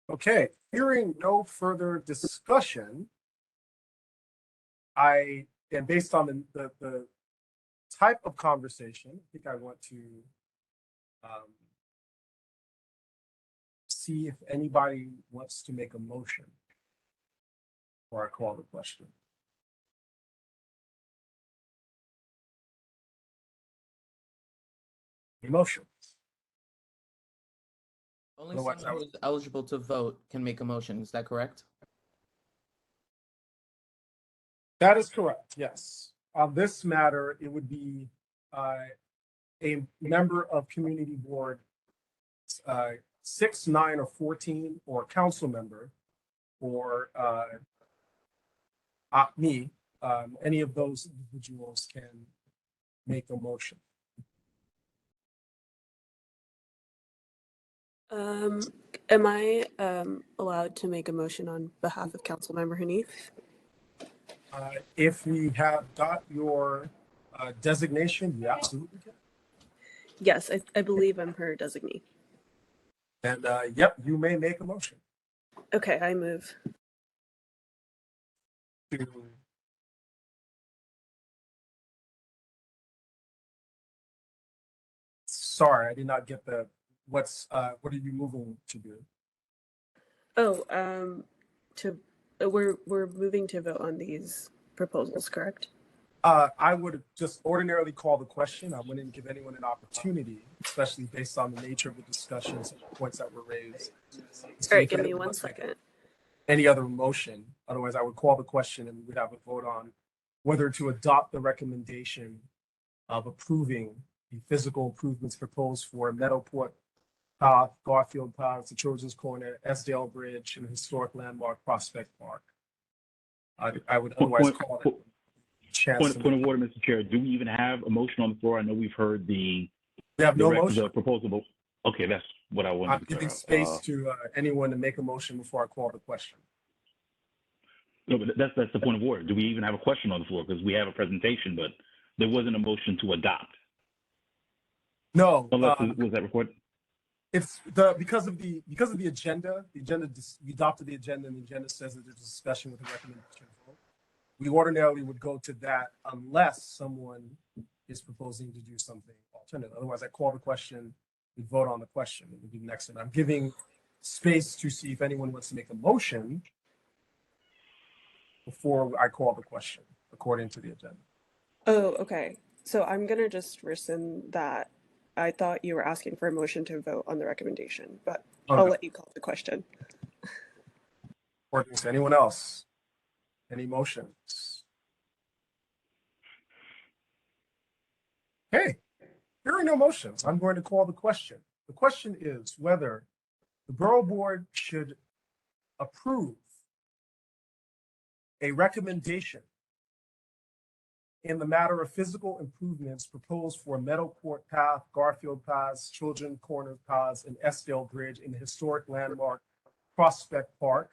Okay, hearing no further discussion, and based on the type of conversation, I think I want to see if anybody wants to make a motion before I call the question. Emotions. Only Otherwise, someone who is eligible to vote can make a motion. Is that correct? That is correct, yes. On this matter, it would be a member of community board 6, 9, or 14, or council member, or me. Any of those individuals can make a motion. Am I allowed to make a motion on behalf of Councilmember Hanif? If we have got your designation, you absolutely can. Yes, I believe I'm her designee. And yep, you may make a motion. Okay, I move. Sorry, I did not get the, what are you moving to do? Oh, we're moving to vote on these proposals, correct? I would just ordinarily call the question. I wouldn't give anyone an opportunity, especially based on the nature of the discussions and the points that were raised. All right, give me 1 second. Any other motion? Otherwise, I would call the question and we'd have a vote on whether to adopt the recommendation of approving the physical improvements proposed for Meadowport Path, Garfield Path, the Children's Corner, Esdale Bridge, and the historic landmark Prospect Park. I would otherwise call it. Point of order, Mr. Chair. Do we even have a motion on the floor? I know we've heard the proposal. Okay, that's what I wanted. I'm giving space to anyone to make a motion before I call the question. No, but that's the point of order. Do we even have a question on the floor? Because we have a presentation, but there wasn't a motion to adopt. No. Was that recorded? It's because of the agenda. We adopted the agenda, and the agenda says that there's a discussion with a recommendation vote. We ordinarily would go to that unless someone is proposing to do something alternative. Otherwise, I call the question, we vote on the question, and we do the next one. I'm giving space to see if anyone wants to make a motion before I call the question, according to the agenda. Oh, okay. So I'm gonna just rescind that. I thought you were asking for a motion to vote on the recommendation, but I'll let you call the question. Ordinance. Anyone else? Any motions? Okay, hearing no motions, I'm going to call the question. The question is whether the Borough Board should approve a recommendation in the matter of physical improvements proposed for Meadow Court Path, Garfield Paths, Children Corner Paths, and Estdale Bridge in the historic landmark Prospect Park.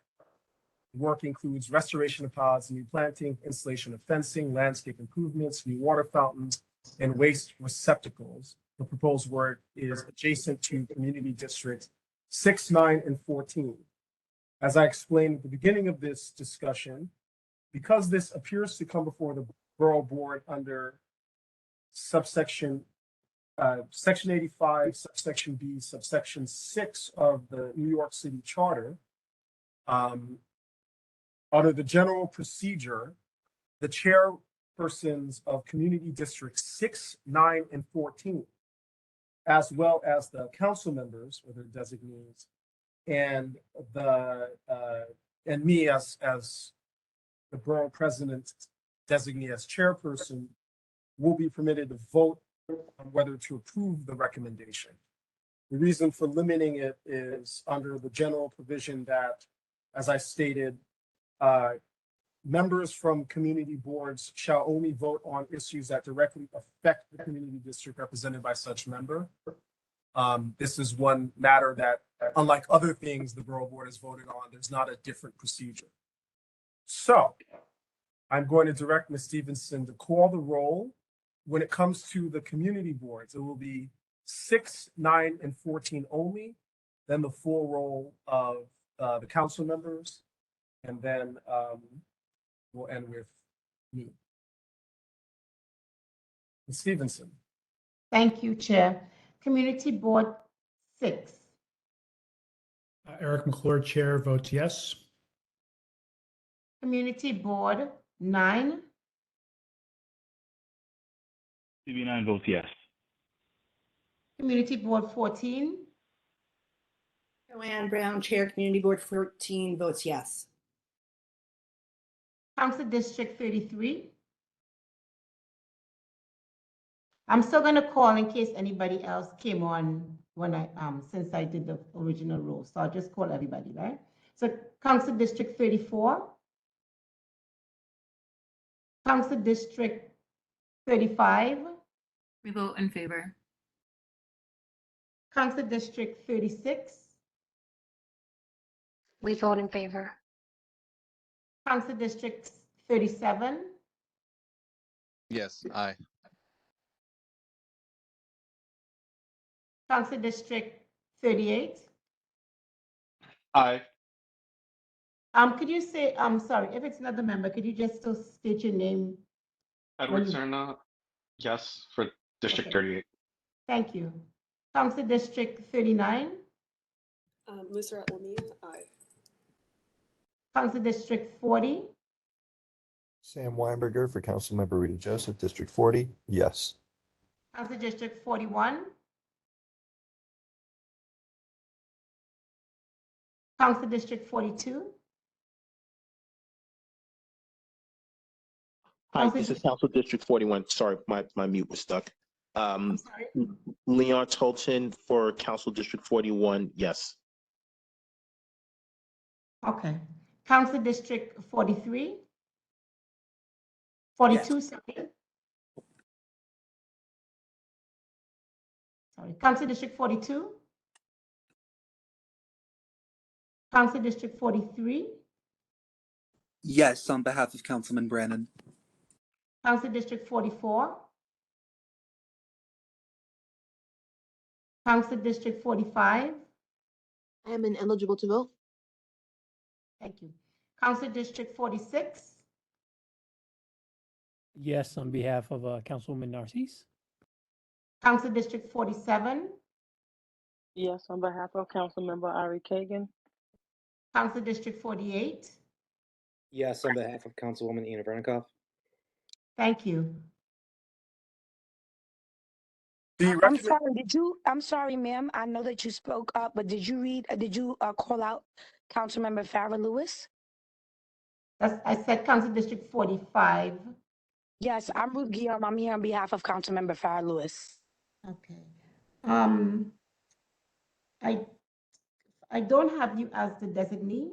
Work includes restoration of paths, new planting, installation of fencing, landscape improvements, new water fountains, and waste receptacles. The proposed work is adjacent to Community Districts 6, 9, and 14. As I explained at the beginning of this discussion, because this appears to come before the Borough Board under subsection Section 85, subsection B, subsection 6 of the New York City Charter, under the general procedure, the chairpersons of Community Districts 6, 9, and 14, as well as the council members or their designees, and me as the borough president designee as chairperson, will be permitted to vote on whether to approve the recommendation. The reason for limiting it is under the general provision that, as I stated, members from community boards shall only vote on issues that directly affect the community district represented by such member. This is one matter that, unlike other things the Borough Board has voted on, there's not a different procedure. So I'm going to direct Ms. Stevenson to call the roll. When it comes to the community boards, it will be 6, 9, and 14 only, then the full roll of the council members, and then we'll end with me. Ms. Stevenson. Thank you, Chair. Community Board 6. Eric McClure, Chair, votes yes. Community Board 9. CB9 votes yes. Community Board 14. Joanne Brown, Chair, Community Board 14, votes yes. Council District 33. I'm still going to call in case anybody else came on when since I did the original roll. So I'll just call everybody, right? So Council District 34. Council District 35. We vote in favor. Council District 36. We vote in favor. Council District 37. Yes, aye. Council District 38. Aye. Could you say, I'm sorry, if it's not the member, could you just still state your name? Edward Serna, yes, for District 38. Thank you. Council District 39. Lucera Lamia, aye. Council District 40. Sam Weinberger for Councilmember Rita Joseph, District 40, yes. Council District 41. Council District 42. Hi, this is Council District 41. Sorry, my mute was stuck. I'm sorry. Leon Tolton for Council District 41, yes. Okay. Council District 43. 42, sorry. Sorry. Council District 42. Council District 43. Yes, on behalf of Councilman Brannon. Council District 44. Council District 45. I am ineligible to vote. Thank you. Council District 46. Yes, on behalf of Councilwoman Narcisse. Council District 47. Yes, on behalf of Councilmember Ari Kagan. Council District 48. Yes, on behalf of Councilwoman Ina Vernikoff. Thank you. I'm sorry, ma'am. I know that you spoke up, but did you call out Councilmember Farrah Lewis? I said Council District 45. Yes, I'm Ruth Guillaume. I'm here on behalf of Councilmember Farah Lewis. Okay. I don't have you as the designee,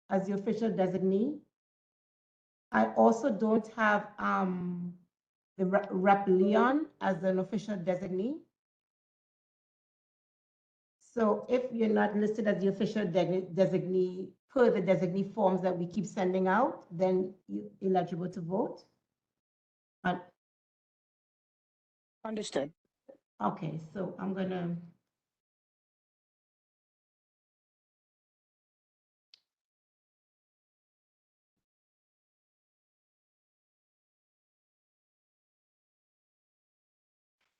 as the official designee. I also don't have the Rep Leon as an official designee. So if you're not listed as the official designee per the designee forms that we keep sending out, then you're eligible to vote. Understood. Okay, so I'm gonna.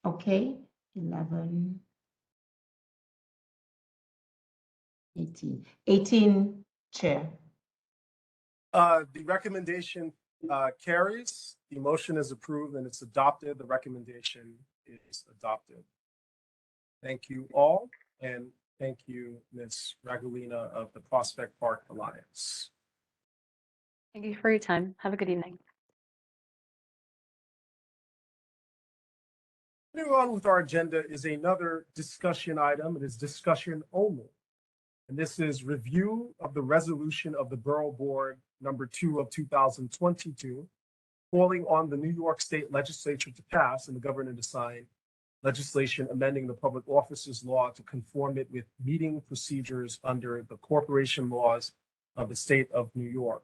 Okay, 11, 18. 18, Chair. The recommendation carries. The motion is approved and it's adopted. The recommendation is adopted. Thank you all, and thank you, Ms. Ragulina of the Prospect Park Alliance. Thank you for your time. Have a good evening. Moving on with our agenda is another discussion item. It is discussion only. And this is review of the resolution of the Borough Board number 2 of 2022, calling on the New York State Legislature to pass and the governor to sign legislation amending the public offices law to conform it with meeting procedures under the corporation laws of the state of New York.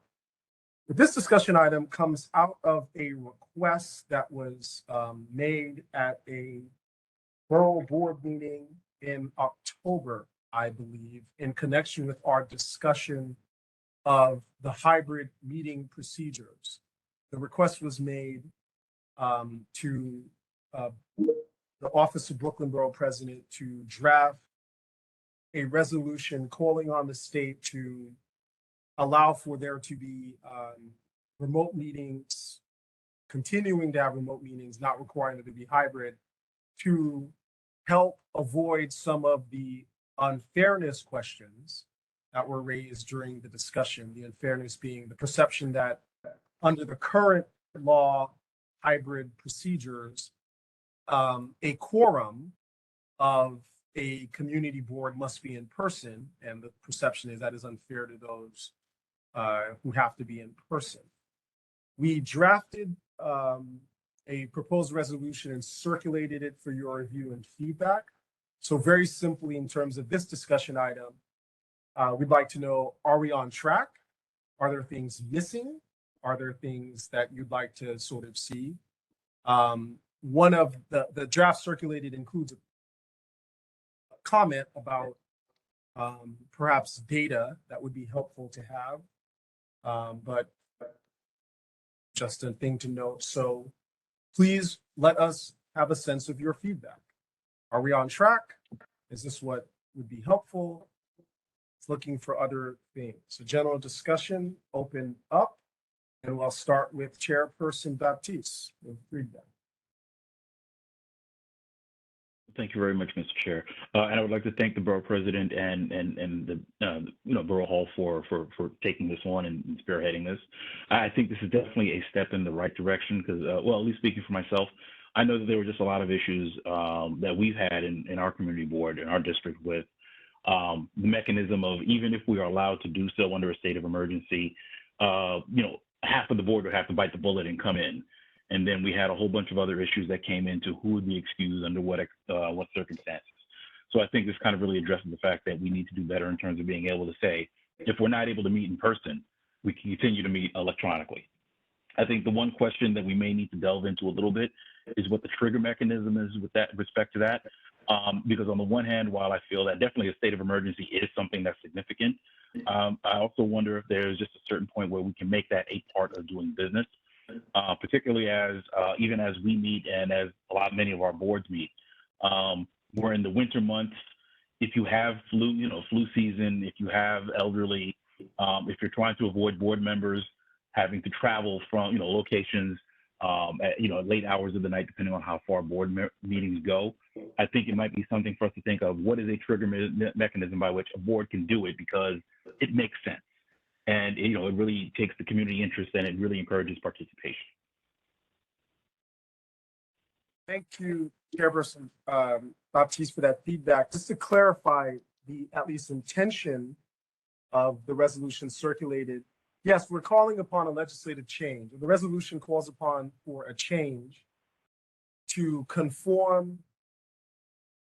But this discussion item comes out of a request that was made at a Borough Board meeting in October, I believe, in connection with our discussion of the hybrid meeting procedures. The request was made to the Office of Brooklyn Borough President to draft a resolution calling on the state to allow for there to be remote meetings, continuing to have remote meetings, not requiring them to be hybrid, to help avoid some of the unfairness questions that were raised during the discussion. The unfairness being the perception that under the current law, hybrid procedures, a quorum of a community board must be in person, and the perception is that is unfair to those who have to be in person. We drafted a proposed resolution and circulated it for your review and feedback. So very simply, in terms of this discussion item, we'd like to know, are we on track? Are there things missing? Are there things that you'd like to sort of see? One of the draft circulated includes a comment about perhaps data that would be helpful to have, but just a thing to note. So please let us have a sense of your feedback. Are we on track? Is this what would be helpful? It's looking for other things. So general discussion open up, and we'll start with Chairperson Baptiste. We'll read that. Thank you very much, Mr. Chair. And I would like to thank the borough president and the Borough Hall for taking this on and spearheading this. I think this is definitely a step in the right direction because, well, at least speaking for myself, I know that there were just a lot of issues that we've had in our community board, in our district, with the mechanism of, even if we are allowed to do so under a state of emergency, half of the board would have to bite the bullet and come in. And then we had a whole bunch of other issues that came into who would be excused under what circumstances. So I think this kind of really addresses the fact that we need to do better in terms of being able to say, if we're not able to meet in person, we can continue to meet electronically. I think the one question that we may need to delve into a little bit is what the trigger mechanism is with respect to that. Because on the one hand, while I feel that definitely a state of emergency is something that's significant, I also wonder if there's just a certain point where we can make that a part of doing business. Particularly as even as we meet and as many of our boards meet. We're in the winter months. If you have flu season, if you have elderly, if you're trying to avoid board members having to travel from locations at late hours of the night, depending on how far board meetings go, I think it might be something for us to think of. What is a trigger mechanism by which a board can do it, because it makes sense. And you know, it really takes the community interest and it really encourages participation. Thank you, Chairperson Baptiste, for that feedback. Just to clarify the at least intention of the resolution circulated, yes, we're calling upon a legislative change. The resolution calls upon for a change to conform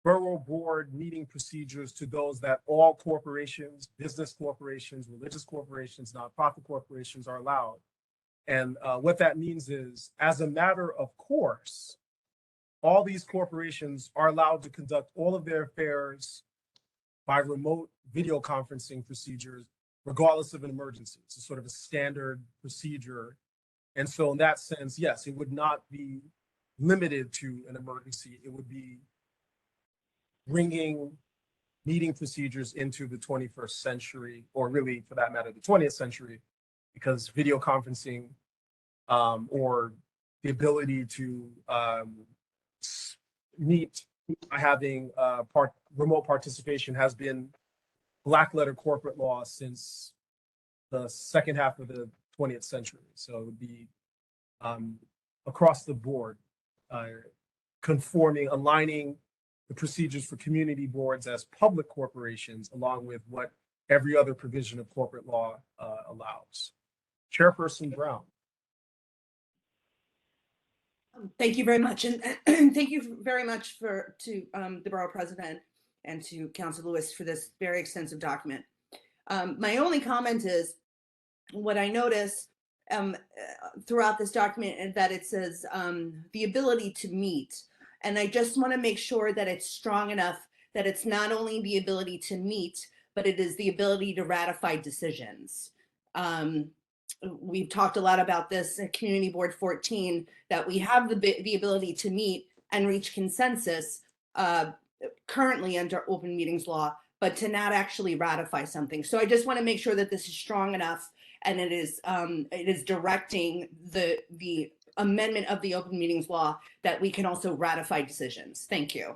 Borough Board meeting procedures to those that all corporations, business corporations, religious corporations, nonprofit corporations are allowed. And what that means is, as a matter of course, all these corporations are allowed to conduct all of their affairs by remote video conferencing procedures, regardless of an emergency. It's a sort of a standard procedure. And so in that sense, yes, it would not be limited to an emergency. It would be bringing meeting procedures into the 21st century, or really for that matter, the 20th century, because video conferencing or the ability to meet by having remote participation has been black letter corporate law since the second half of the 20th century. So it would be across the board, conforming, aligning the procedures for community boards as public corporations, along with what every other provision of corporate law allows. Chairperson Brown. Thank you very much, and thank you very much to the Borough President and to Council Lewis for this very extensive document. My only comment is what I notice throughout this document is that it says the ability to meet, and I just want to make sure that it's strong enough that it's not only the ability to meet, but it is the ability to ratify decisions. We've talked a lot about this at Community Board 14, that we have the ability to meet and reach consensus currently under open meetings law, but to not actually ratify something. So I just want to make sure that this is strong enough, and it is directing the amendment of the open meetings law that we can also ratify decisions. Thank you.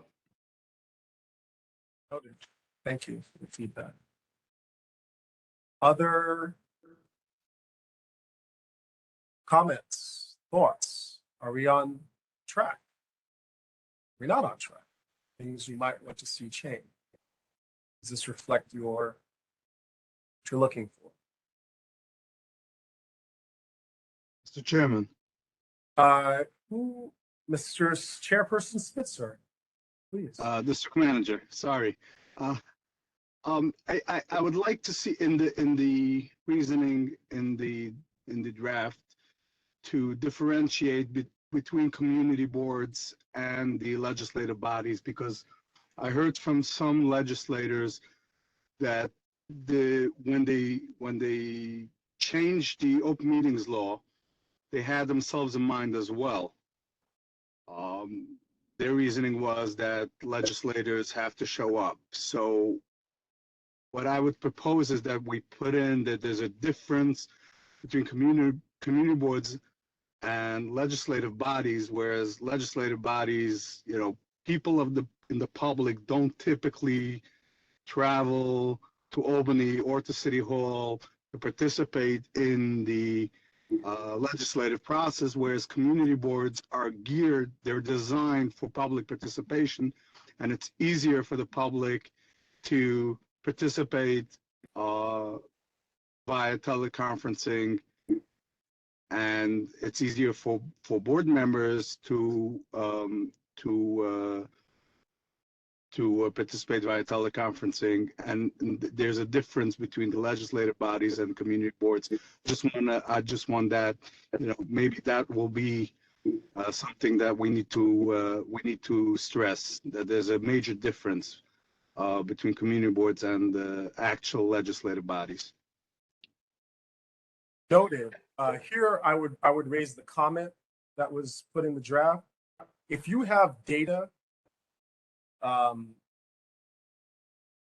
Noted. Thank you for the feedback. Other comments, thoughts? Are we on track? We're not on track. Things you might want to see change. Does this reflect what you're looking for? Mr. Chairman. Mr. Chairperson Spitzer, please. District Manager, sorry. I would like to see in the reasoning in the draft to differentiate between community boards and the legislative bodies, because I heard from some legislators that when they changed the open meetings law, they had themselves in mind as well. Their reasoning was that legislators have to show up. So what I would propose is that we put in that there's a difference between community boards and legislative bodies, whereas legislative bodies, you know, people in the public don't typically travel to Albany or to City Hall to participate in the legislative process, whereas community boards are geared, they're designed for public participation, and it's easier for the public to participate via teleconferencing, and it's easier for board members to participate via teleconferencing, and there's a difference between the legislative bodies and community boards. I just want that, you know, maybe that will be something that we need to stress, that there's a major difference between community boards and the actual legislative bodies. Noted. Here, I would raise the comment that was put in the draft. If you have data,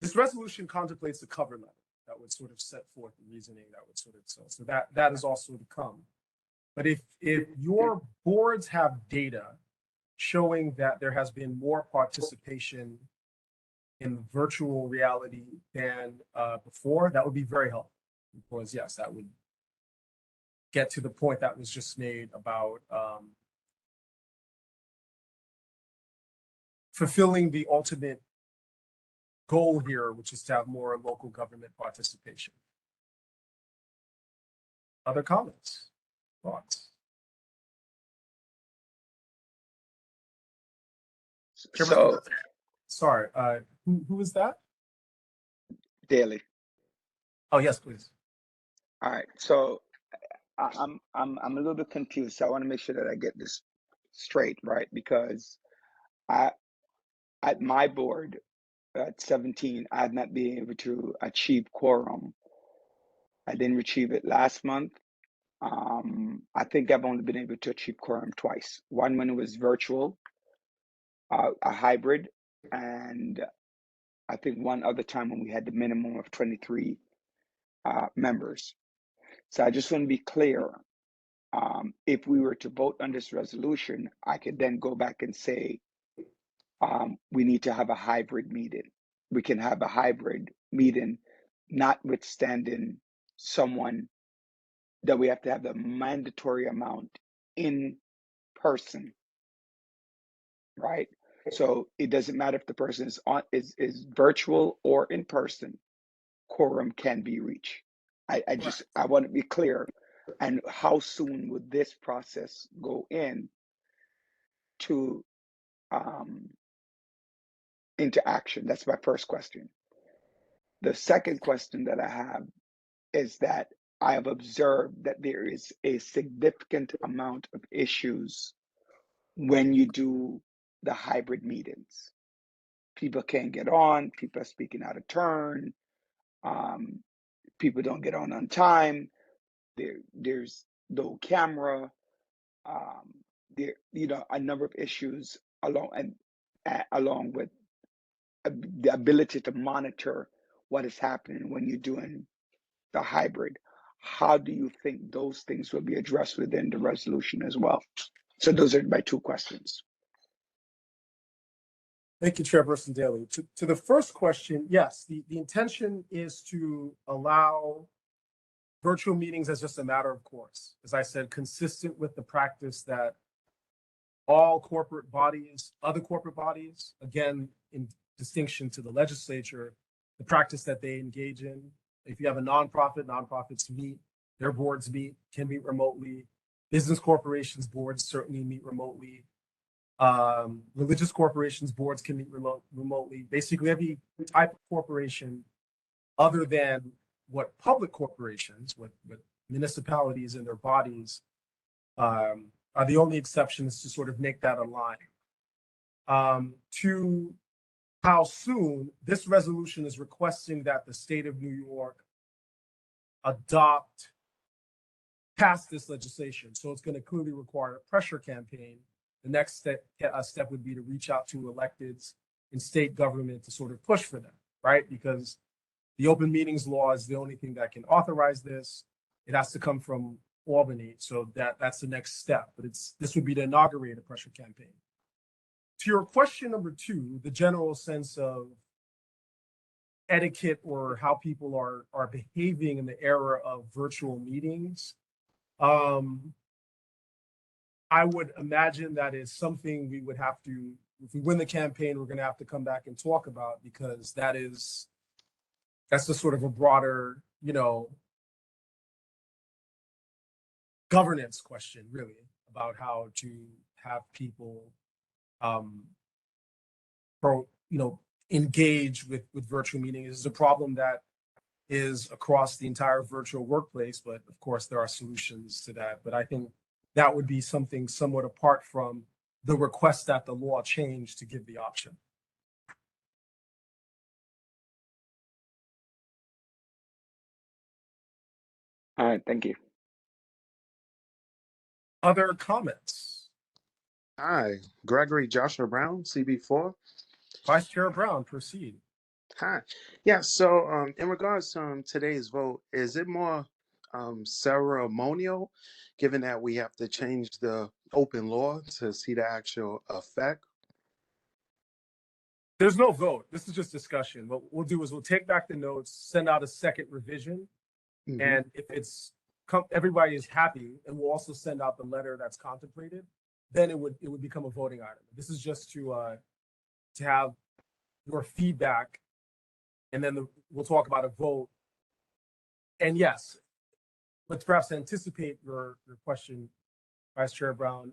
this resolution contemplates a cover letter that would sort of set forth the reasoning that would sort of, so that is also to come. But if your boards have data showing that there has been more participation in virtual reality than before, that would be very helpful. because yes, that would get to the point that was just made about fulfilling the ultimate goal here, which is to have more local government participation. Other comments, thoughts? So, Sorry, who is that? Daily. Oh, yes, please. All right. So I'm a little bit confused. So I want to make sure that I get this straight, right? Because at my board at 17, I had not been able to achieve quorum. I didn't achieve it last month. I think I've only been able to achieve quorum twice. One when it was virtual, a hybrid, and I think one other time when we had the minimum of 23 members. So I just want to be clear. If we were to vote on this resolution, I could then go back and say, we need to have a hybrid meeting. We can have a hybrid meeting, notwithstanding someone that we have to have the mandatory amount in person, right? So it doesn't matter if the person is virtual or in person, quorum can be reached. I want to be clear. And how soon would this process go into action? That's my first question. The second question that I have is that I have observed that there is a significant amount of issues when you do the hybrid meetings. People can't get on, people are speaking out of turn, people don't get on time, there's no camera, there, a number of issues along with the ability to monitor what is happening when you're doing the hybrid. How do you think those things will be addressed within the resolution as well? So those are my two questions. Thank you, Chairperson Daly. To the first question, yes, the intention is to allow virtual meetings as just a matter of course. As I said, consistent with the practice that all corporate bodies, other corporate bodies, again, in distinction to the legislature, the practice that they engage in. If you have a nonprofit, nonprofits meet, their boards meet, can meet remotely. Business corporations boards certainly meet remotely. Religious corporations boards can meet remotely. Basically, every type of corporation, other than what public corporations, what municipalities and their bodies are the only exceptions to sort of make that a line. To how soon, this resolution is requesting that the state of New York pass this legislation. So it's going to clearly require a pressure campaign. The next step would be to reach out to electeds in state government to sort of push for them, right? Because the open meetings law is the only thing that can authorize this. It has to come from Albany, so that's the next step. But this would be to inaugurate a pressure campaign. To your question number two, the general sense of etiquette or how people are behaving in the era of virtual meetings, I would imagine that is something we would have to, if we win the campaign, we're going to have to come back and talk about, because that's the sort of a broader, governance question, really, about how to have people, engage with virtual meetings. This is a problem that is across the entire virtual workplace, but of course there are solutions to that. But I think that would be something somewhat apart from the request that the law change to give the option. All right, thank you. Other comments? Hi, Gregory Joshua Brown, CB4. Vice Chair Brown, proceed. Hi. Yeah, so in regards to today's vote, is it more ceremonial, given that we have to change the open law to see the actual effect? There's no vote. This is just discussion. What we'll do is we'll take back the notes, send out a second revision, And if it's everybody is happy, and we'll also send out the letter that's contemplated, then it would become a voting item. This is just to have your feedback, and then we'll talk about a vote. And yes, let's perhaps anticipate your question, Vice Chair Brown.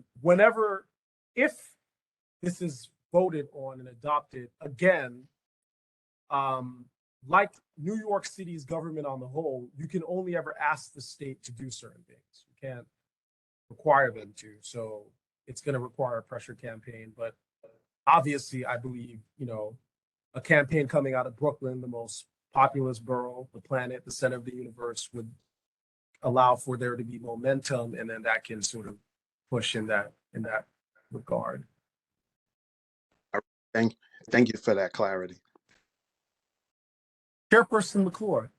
If this is voted on and adopted again, like New York City's government on the whole, you can only ever ask the state to do certain things. You can't require them to. So it's going to require a pressure campaign. But obviously, I believe, a campaign coming out of Brooklyn, the most populous borough, the planet, the center of the universe, would allow for there to be momentum, and then that can sort of push in that regard. Thank you for that clarity. Chairperson McClure.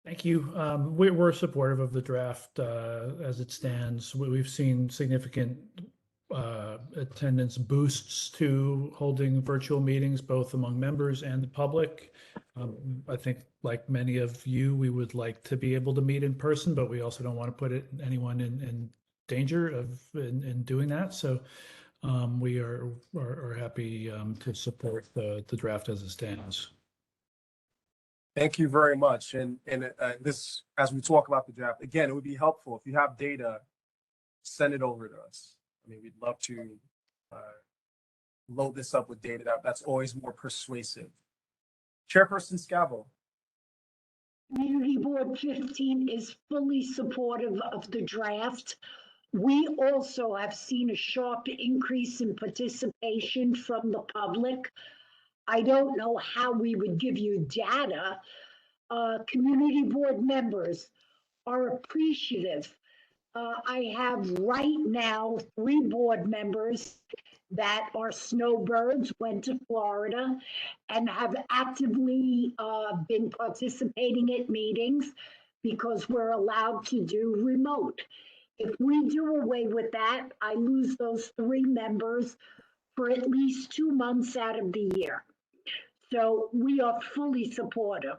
Thank you. We're supportive of the draft as it stands. We've seen significant attendance boosts to holding virtual meetings, both among members and the public. I think, like many of you, we would like to be able to meet in person, but we also don't want to put anyone in danger in doing that. So we are happy to support the draft as it stands. Thank you very much. And this, as we talk about the draft, again, it would be helpful if you have data, send it over to us. I mean, we'd love to load this up with data. That's always more persuasive. Chairperson Scavo. Community Board 15 is fully supportive of the draft. We also have seen a sharp increase in participation from the public. I don't know how we would give you data. Community Board members are appreciative. I have right now 3 board members that are snowbirds, went to Florida, and have actively been participating at meetings because we're allowed to do remote. If we do away with that, I lose those 3 members for at least 2 months out of the year. So we are fully supportive.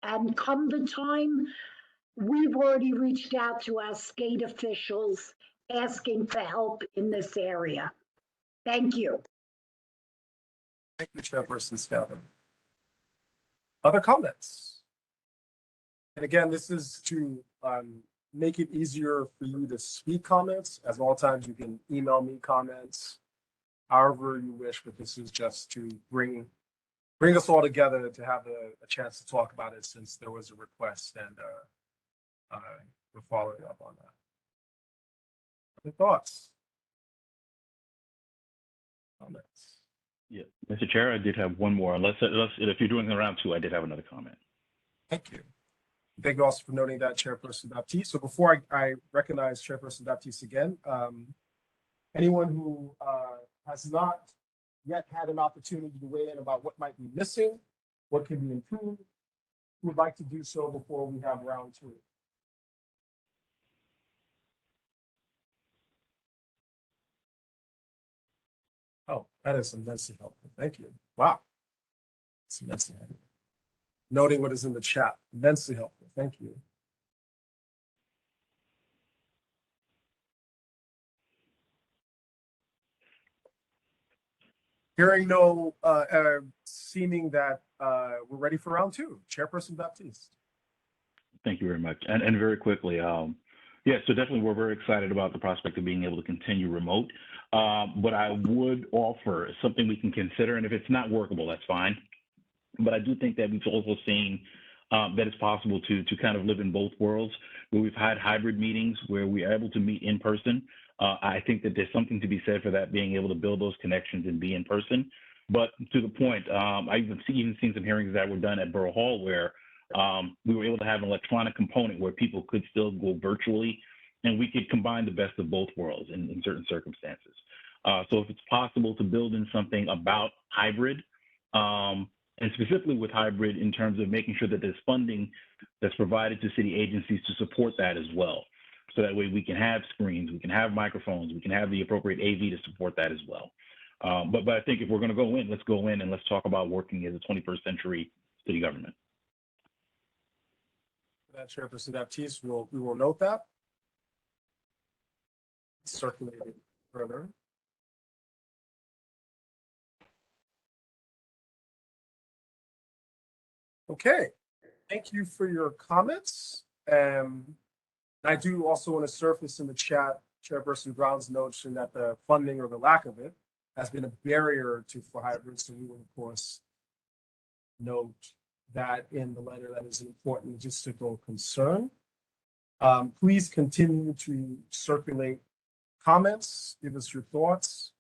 And come the time, we've already reached out to our state officials asking for help in this area. Thank you. Thank you, Chairperson Scavo. Other comments? And again, this is to make it easier for you to speak comments. As all times, you can email me comments, however you wish, but this is just to bring us all together to have a chance to talk about it, since there was a request, and we're following up on that. Other thoughts? Comments? Yeah, Mr. Chair, I did have one more. Unless if you're doing around 2, I did have another comment. Thank you. Thank you also for noting that, Chairperson Baptiste. So before I recognize Chairperson Baptiste again, anyone who has not yet had an opportunity to weigh in about what might be missing, what can be improved, who would like to do so before we have round 2? Oh, that is immensely helpful. Thank you. Wow. It's immensely helpful. Noting what is in the chat, immensely helpful. Thank you. Hearing no, seeming that we're ready for round 2. Chairperson Baptiste. Thank you very much. And very quickly, yeah, so definitely we're very excited about the prospect of being able to continue remote. But I would offer something we can consider, and if it's not workable, that's fine. But I do think that we've also seen that it's possible to kind of live in both worlds, where we've had hybrid meetings where we are able to meet in person. I think that there's something to be said for that, being able to build those connections and be in person. But to the point, I've even seen some hearings that were done at Borough Hall where we were able to have an electronic component where people could still go virtually, and we could combine the best of both worlds in certain circumstances. So if it's possible to build in something about hybrid, and specifically with hybrid in terms of making sure that there's funding that's provided to city agencies to support that as well. So that way we can have screens, we can have microphones, we can have the appropriate AV to support that as well. But I think if we're going to go in, let's go in and let's talk about working as a 21st century city government. Chairperson Baptiste, we will note that. Circulate it further. Okay, thank you for your comments. I do also want to surface in the chat Chairperson Brown's notion that the funding or the lack of it has been a barrier for hybrids. So we will, of course, note that in the letter. That is an important logistical concern. Please continue to circulate comments, give us your thoughts.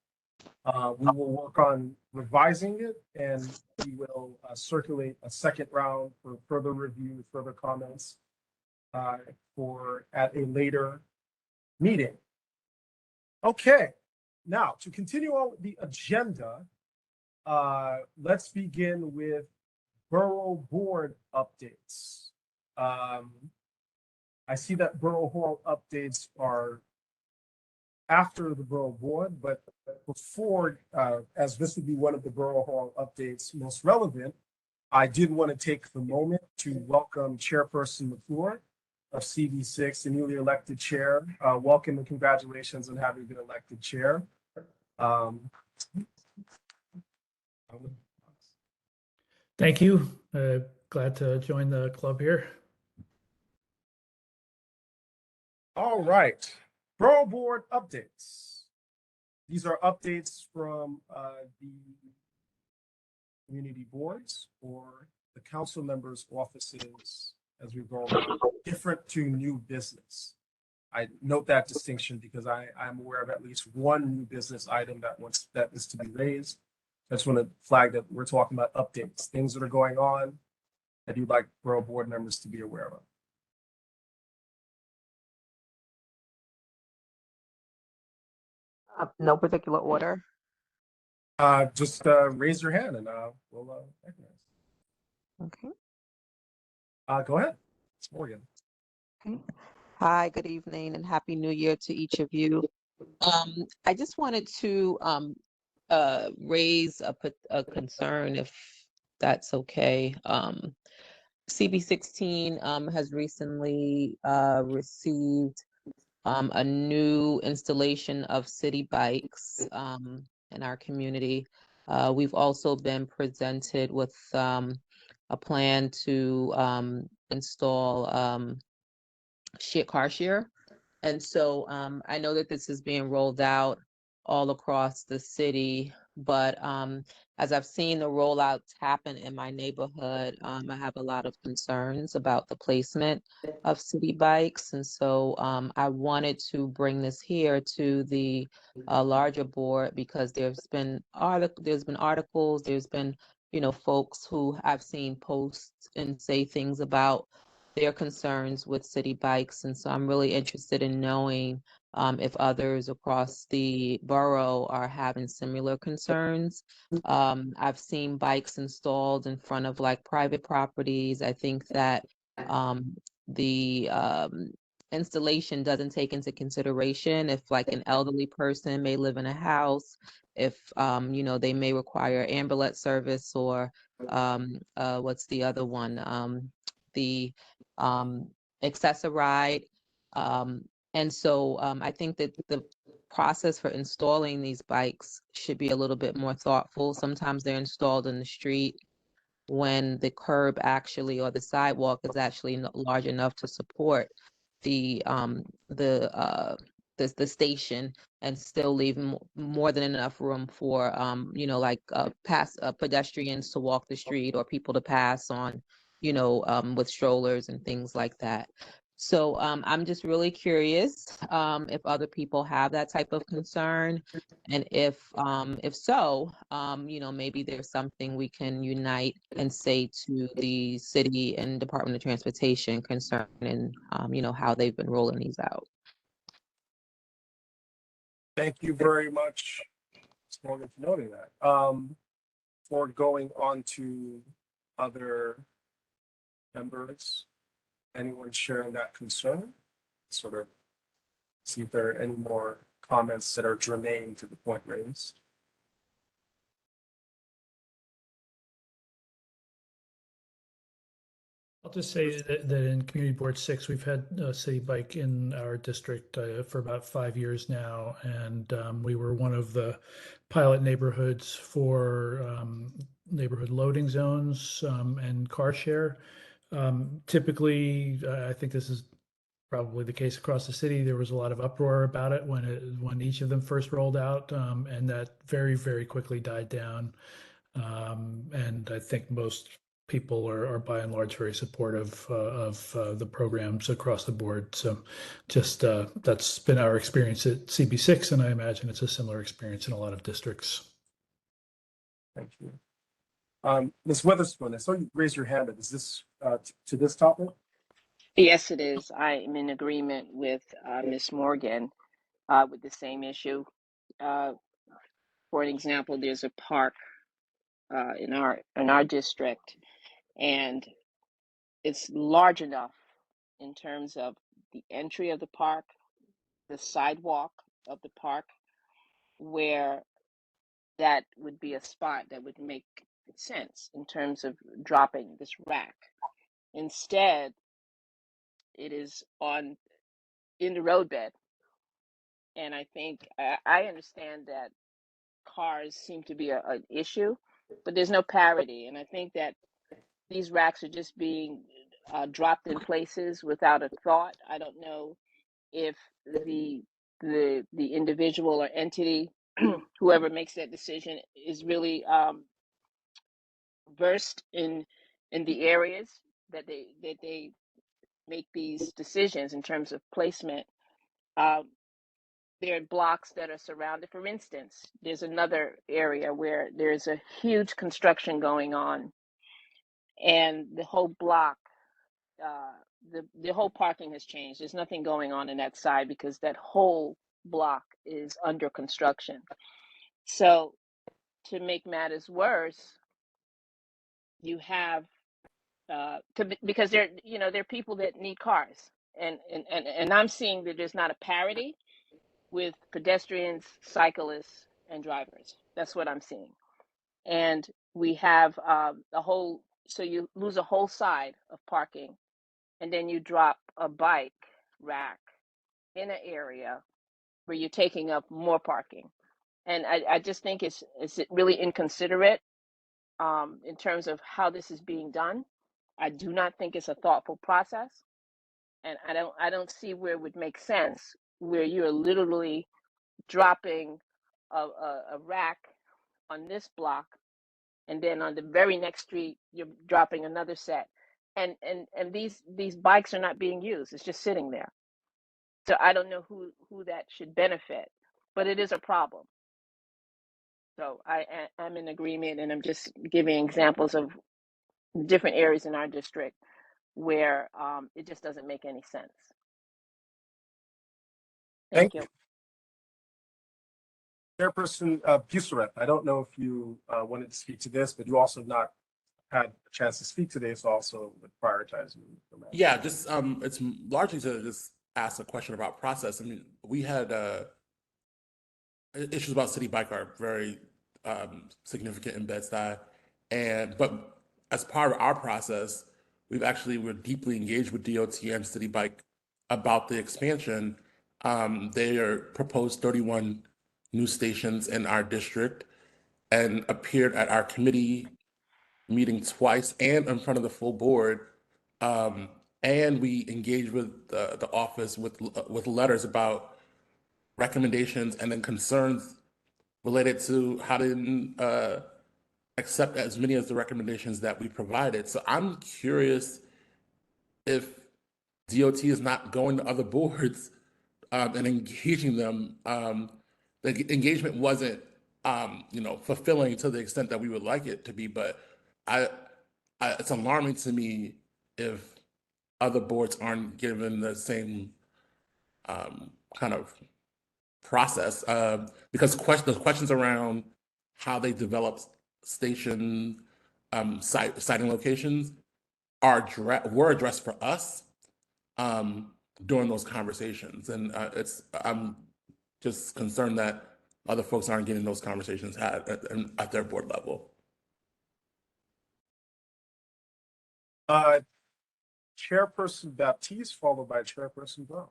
We will work on revising it, and we will circulate a second round for further review, further comments for at a later meeting. Okay, now to continue on with the agenda, let's begin with Borough Board updates. I see that Borough Hall updates are after the Borough Board, but before, as this would be one of the Borough Hall updates most relevant, I did want to take the moment to welcome Chairperson McClure of CB6, the newly elected chair. Welcome and congratulations on having been elected chair. Thank you. Glad to join the club here. All right, Borough Board updates. These are updates from the community boards or the council members' offices as we go along, different to new business. I note that distinction because I'm aware of at least one new business item that is to be raised. I just want to flag that we're talking about updates, things that are going on that you'd like Borough Board members to be aware of. No particular order. Just raise your hand and we'll recognize. Okay. Go ahead. It's Morgan. Okay. Hi, good evening and happy new year to each of you. I just wanted to raise a concern, if that's okay. CB16 has recently received a new installation of city bikes in our community. We've also been presented with a plan to install car share. And so I know that this is being rolled out all across the city, but as I've seen the rollouts happen in my neighborhood, I have a lot of concerns about the placement of city bikes. And so I wanted to bring this here to the larger board because there's been articles, there's been, folks who I've seen post and say things about their concerns with city bikes. And so I'm really interested in knowing if others across the borough are having similar concerns. I've seen bikes installed in front of like private properties. I think that the installation doesn't take into consideration if like an elderly person may live in a house, if they may require ambulance service or what's the other one? The accessoride. And so I think that the process for installing these bikes should be a little bit more thoughtful. Sometimes they're installed in the street when the curb actually or the sidewalk is actually large enough to support the station and still leave more than enough room for pedestrians to walk the street or people to pass on, with strollers and things like that. So I'm just really curious if other people have that type of concern, and if so, maybe there's something we can unite and say to the city and Department of Transportation concerning, how they've been rolling these out. Thank you very much, Ms. Morgan, for noting that. For going on to other members, anyone sharing that concern, sort of see if there are any more comments that are germane to the point raised. I'll just say that in Community Board 6, we've had City Bike in our district for about 5 years now, and we were one of the pilot neighborhoods for neighborhood loading zones and car share. Typically, I think this is probably the case across the city. There was a lot of uproar about it when each of them first rolled out, and that very, very quickly died down. And I think most people are by and large very supportive of the programs across the board. So just that's been our experience at CB6, and I imagine it's a similar experience in a lot of districts. Thank you. Ms. Witherspoon, I saw you raise your hand. Is this to this topic? Yes, it is. I am in agreement with Ms. Morgan with the same issue. For an example, there's a park in our district, and it's large enough in terms of the entry of the park, the sidewalk of the park, where that would be a spot that would make sense in terms of dropping this rack. Instead, it is in the roadbed. And I think I understand that cars seem to be an issue, but there's no parity. And I think that these racks are just being dropped in places without a thought. I don't know if the individual or entity, whoever makes that decision, is really versed in the areas that they make these decisions in terms of placement. There are blocks that are surrounded. For instance, there's another area where there's a huge construction going on, and the whole block, the whole parking has changed. There's nothing going on in that side because that whole block is under construction. So to make matters worse, you have because there are people that need cars, and I'm seeing that there's not a parity with pedestrians, cyclists, and drivers. That's what I'm seeing. And we have so you lose a whole side of parking, and then you drop a bike rack in an area where you're taking up more parking. And I just think it's really inconsiderate in terms of how this is being done. I do not think it's a thoughtful process. And I don't see where it would make sense where you're literally dropping a rack on this block, and then on the very next street you're dropping another set, and these bikes are not being used. It's just sitting there. So I don't know who that should benefit, but it is a problem. So I'm in agreement, and I'm just giving examples of different areas in our district where it just doesn't make any sense. Thank you. Chairperson Busseret, I don't know if you wanted to speak to this, but you also have not had a chance to speak today, so also with prioritizing. Yeah, just it's largely to just ask a question about process. I mean, we had issues about City Bike are very significant in Bed-Stuy, but as part of our process, we're deeply engaged with DOT and City Bike about the expansion. They are proposed 31 new stations in our district and appeared at our committee meeting twice and in front of the full board. And we engaged with the office with letters about recommendations and then concerns related to how they didn't accept as many as the recommendations that we provided. So I'm curious if DOT is not going to other boards and engaging them. The engagement wasn't, fulfilling to the extent that we would like it to be. But it's alarming to me if other boards aren't given the same kind of process, because the questions around how they develop station siting locations were addressed for us during those conversations, and I'm just concerned that other folks aren't getting those conversations had at their board level. Chairperson Baptiste, followed by Chairperson Brown.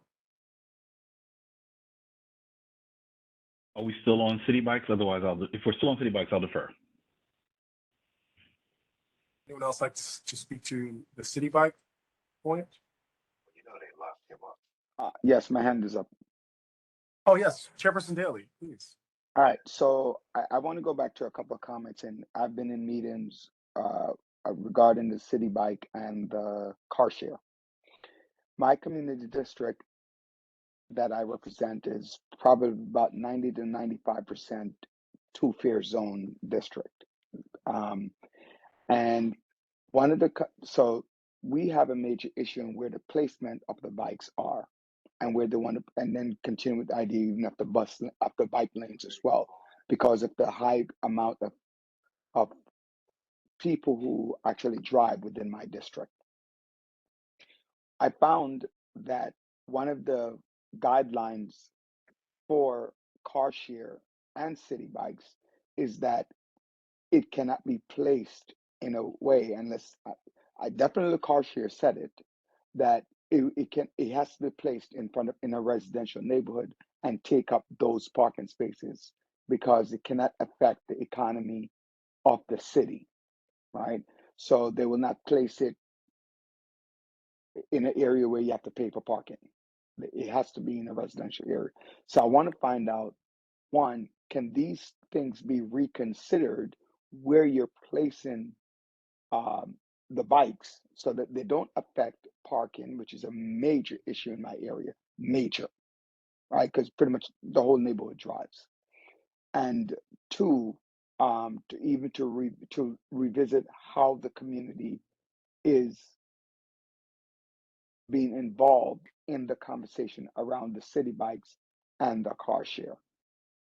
Are we still on city bikes? Otherwise, if we're still on city bikes, I'll defer. Anyone else like to speak to the city bike point? Yes, my hand is up. Oh, yes, Chairperson Daly, please. All right, so I want to go back to a couple of comments, and I've been in meetings regarding the city bike and the car share. My community district that I represent is probably about 90 to 95% two-fare zone district. And one of the, so we have a major issue in where the placement of the bikes are and where they want to, and then continue with the idea even of the bike lanes as well, because of the high amount of people who actually drive within my district. I found that one of the guidelines for car share and city bikes is that it cannot be placed in a way unless I definitely the car share said it, that it has to be placed in a residential neighborhood and take up those parking spaces because it cannot affect the economy of the city, right? So they will not place it in an area where you have to pay for parking. It has to be in a residential area. So I want to find out, one, can these things be reconsidered where you're placing the bikes so that they don't affect parking, which is a major issue in my area, major, right? Because pretty much the whole neighborhood drives. And two, to revisit how the community is being involved in the conversation around the city bikes and the car share.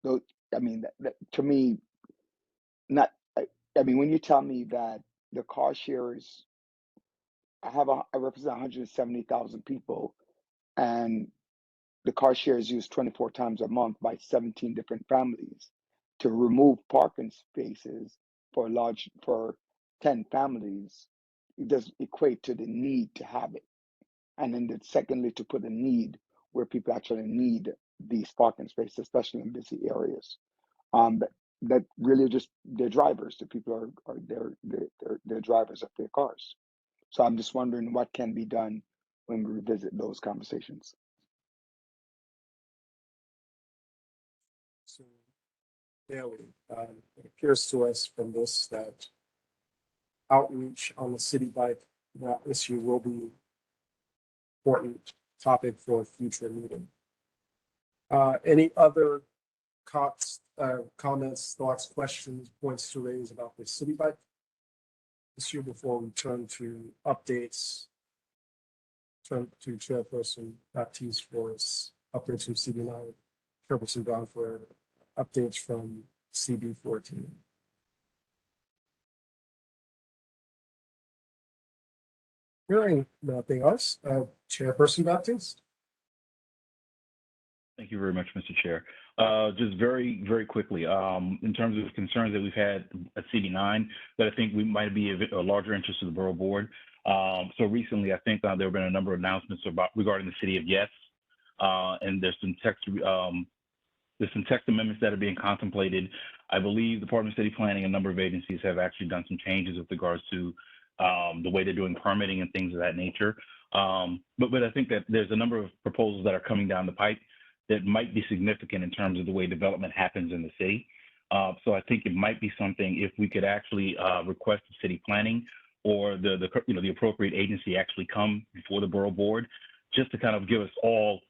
So, I mean, that to me, not. I mean, when you tell me that the car shares, I represent 170,000 people, and the car share is used 24 times a month by 17 different families. To remove parking spaces for 10 families, it doesn't equate to the need to have it. And then secondly, to put a need where people actually need these parking spaces, especially in busy areas. That really just they're drivers. The people they're drivers of their cars. So I'm just wondering what can be done when we revisit those conversations. So, Daly, it appears to us from this that outreach on the city bike issue will be important topic for a future meeting. Any other comments, thoughts, questions, points to raise about the city bike issue before we turn to updates? Turn to Chairperson Baptiste for his updates from CB9, Chairperson Brown for updates from CB14. Hearing nothing else, Chairperson Baptiste. Thank you very much, Mr. Chair. Just very, very quickly, in terms of concerns that we've had at CB9, that I think we might be a larger interest to the Borough Board. So recently, I think there have been a number of announcements regarding the city of Yes, and there's some text amendments that are being contemplated. I believe the Department of City Planning and a number of agencies have actually done some changes with regards to the way they're doing permitting and things of that nature. But I think that there's a number of proposals that are coming down the pipe that might be significant in terms of the way development happens in the city. So I think it might be something if we could actually request the city planning or the appropriate agency actually come before the Borough Board, just to kind of give us all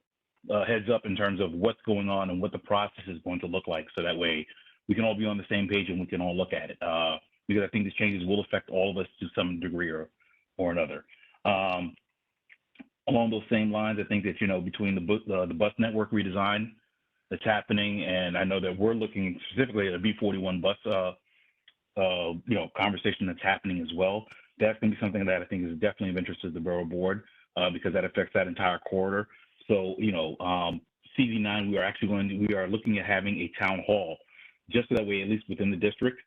a heads up in terms of what's going on and what the process is going to look like. So that way we can all be on the same page and we can all look at it. Because I think these changes will affect all of us to some degree or another. Along those same lines, I think that, between the bus network redesign that's happening, and I know that we're looking specifically at a B41 bus, conversation that's happening as well. That's going to be something that I think is definitely of interest to the Borough Board because that affects that entire corridor. So, CV9, we are looking at having a town hall, just so that way, at least within the district,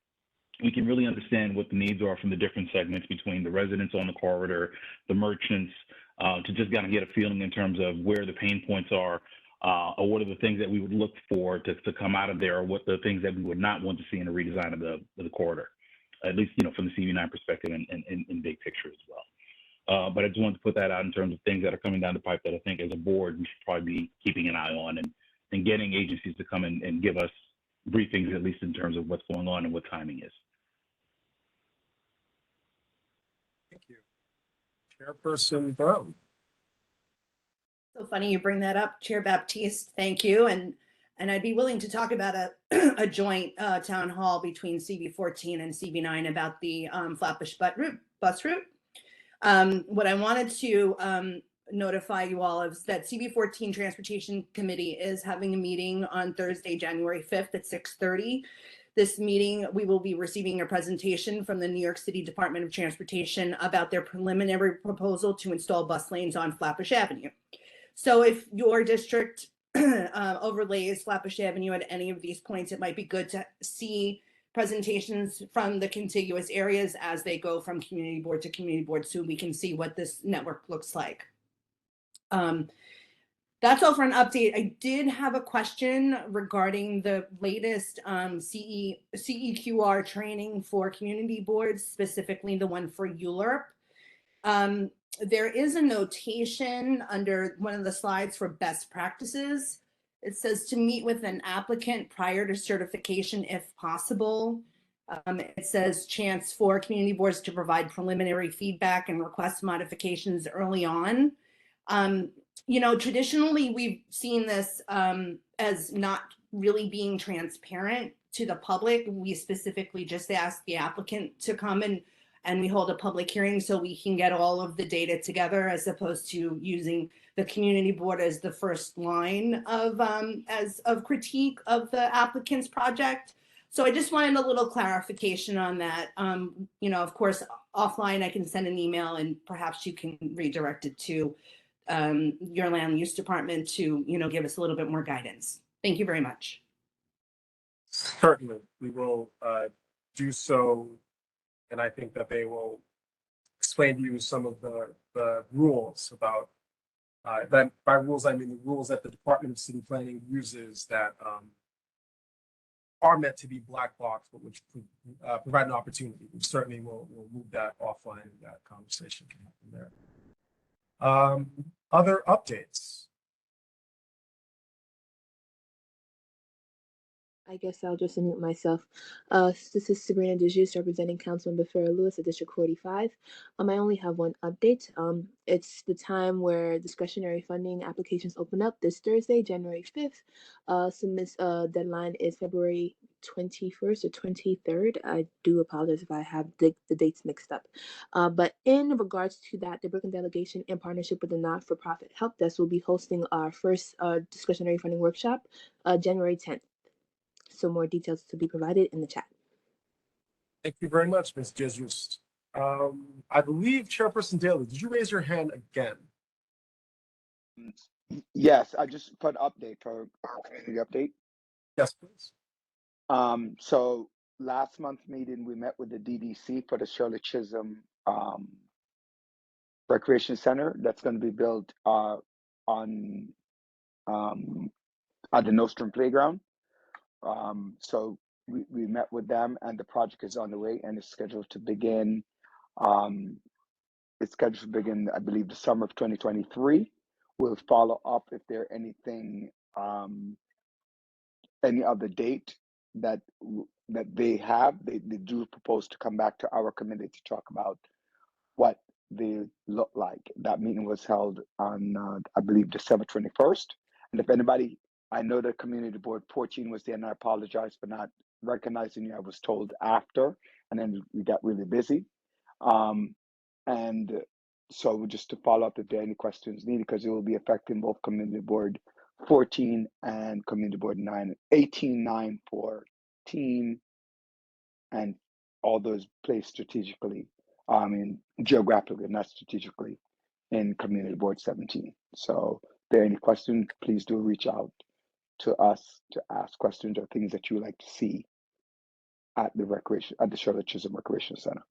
we can really understand what the needs are from the different segments between the residents on the corridor, the merchants, to just kind of get a feeling in terms of where the pain points are, or what are the things that we would look for to come out of there, or what the things that we would not want to see in a redesign of the corridor, at least, from the CV9 perspective and big picture as well. But I just wanted to put that out in terms of things that are coming down the pipe that I think as a board, we should probably be keeping an eye on and getting agencies to come in and give us briefings, at least in terms of what's going on and what timing is. Thank you. Chairperson Brown. So funny you bring that up, Chair Baptiste. Thank you. And I'd be willing to talk about a joint town hall between CV14 and CV9 about the Flatbush bus route. What I wanted to notify you all is that CV14 Transportation Committee is having a meeting on Thursday, January 5th at 6:30. This meeting, we will be receiving a presentation from the New York City Department of Transportation about their preliminary proposal to install bus lanes on Flatbush Avenue. So if your district overlays Flatbush Avenue at any of these points, it might be good to see presentations from the contiguous areas as they go from community board to community board, so we can see what this network looks like. That's all for an update. I did have a question regarding the latest CEQR training for community boards, specifically the one for ULURP. There is a notation under one of the slides for best practices. It says to meet with an applicant prior to certification if possible. It says chance for community boards to provide preliminary feedback and request modifications early on. Traditionally, we've seen this as not really being transparent to the public. We specifically just ask the applicant to come and we hold a public hearing so we can get all of the data together, as opposed to using the community board as the first line of critique of the applicant's project. So I just wanted a little clarification on that. Of course, offline I can send an email and perhaps you can redirect it to your land use department to give us a little bit more guidance. Thank you very much. Certainly, we will do so, and I think that they will explain to you some of the rules about that. By rules, I mean the rules that the Department of City Planning uses that are meant to be black box, but which provide an opportunity. We certainly will move that offline, and that conversation can happen there. Other updates? I guess I'll just unmute myself. This is Sabrina DeJuice representing Councilmember Farrah Lewis at District 45. I only have one update. It's the time where discretionary funding applications open up this Thursday, January 5th. Submit deadline is February 21st or 23rd. I do apologize if I have the dates mixed up. But in regards to that, the Brooklyn delegation, in partnership with the not-for-profit help desk, will be hosting our first discretionary funding workshop January 10th. So more details to be provided in the chat. Thank you very much, Ms. Jesus. I believe Chairperson Daly, did you raise your hand again? Yes, I just put update for community update. Yes, please. So last month's meeting, we met with the DDC for the Shirley Chisholm Recreation Center that's going to be built at the Nostrum Playground. So we met with them, and the project is on the way and is scheduled to begin. It's scheduled to begin, I believe, the summer of 2023. We'll follow up if there anything, any other date that they have. They do propose to come back to our committee to talk about what they look like. That meeting was held on, I believe, December 21st. And if anybody, I know the community board 14 was there, and I apologize for not recognizing you. I was told after, and then we got really busy. And so just to follow up if there are any questions needed, because it will be affecting both community board 14 and community board 18, 9, 14, and all those placed strategically, geographically, not strategically, in community board 17. So if there are any questions, please do reach out to us to ask questions or things that you would like to see at the Shirley Chisholm Recreation Center.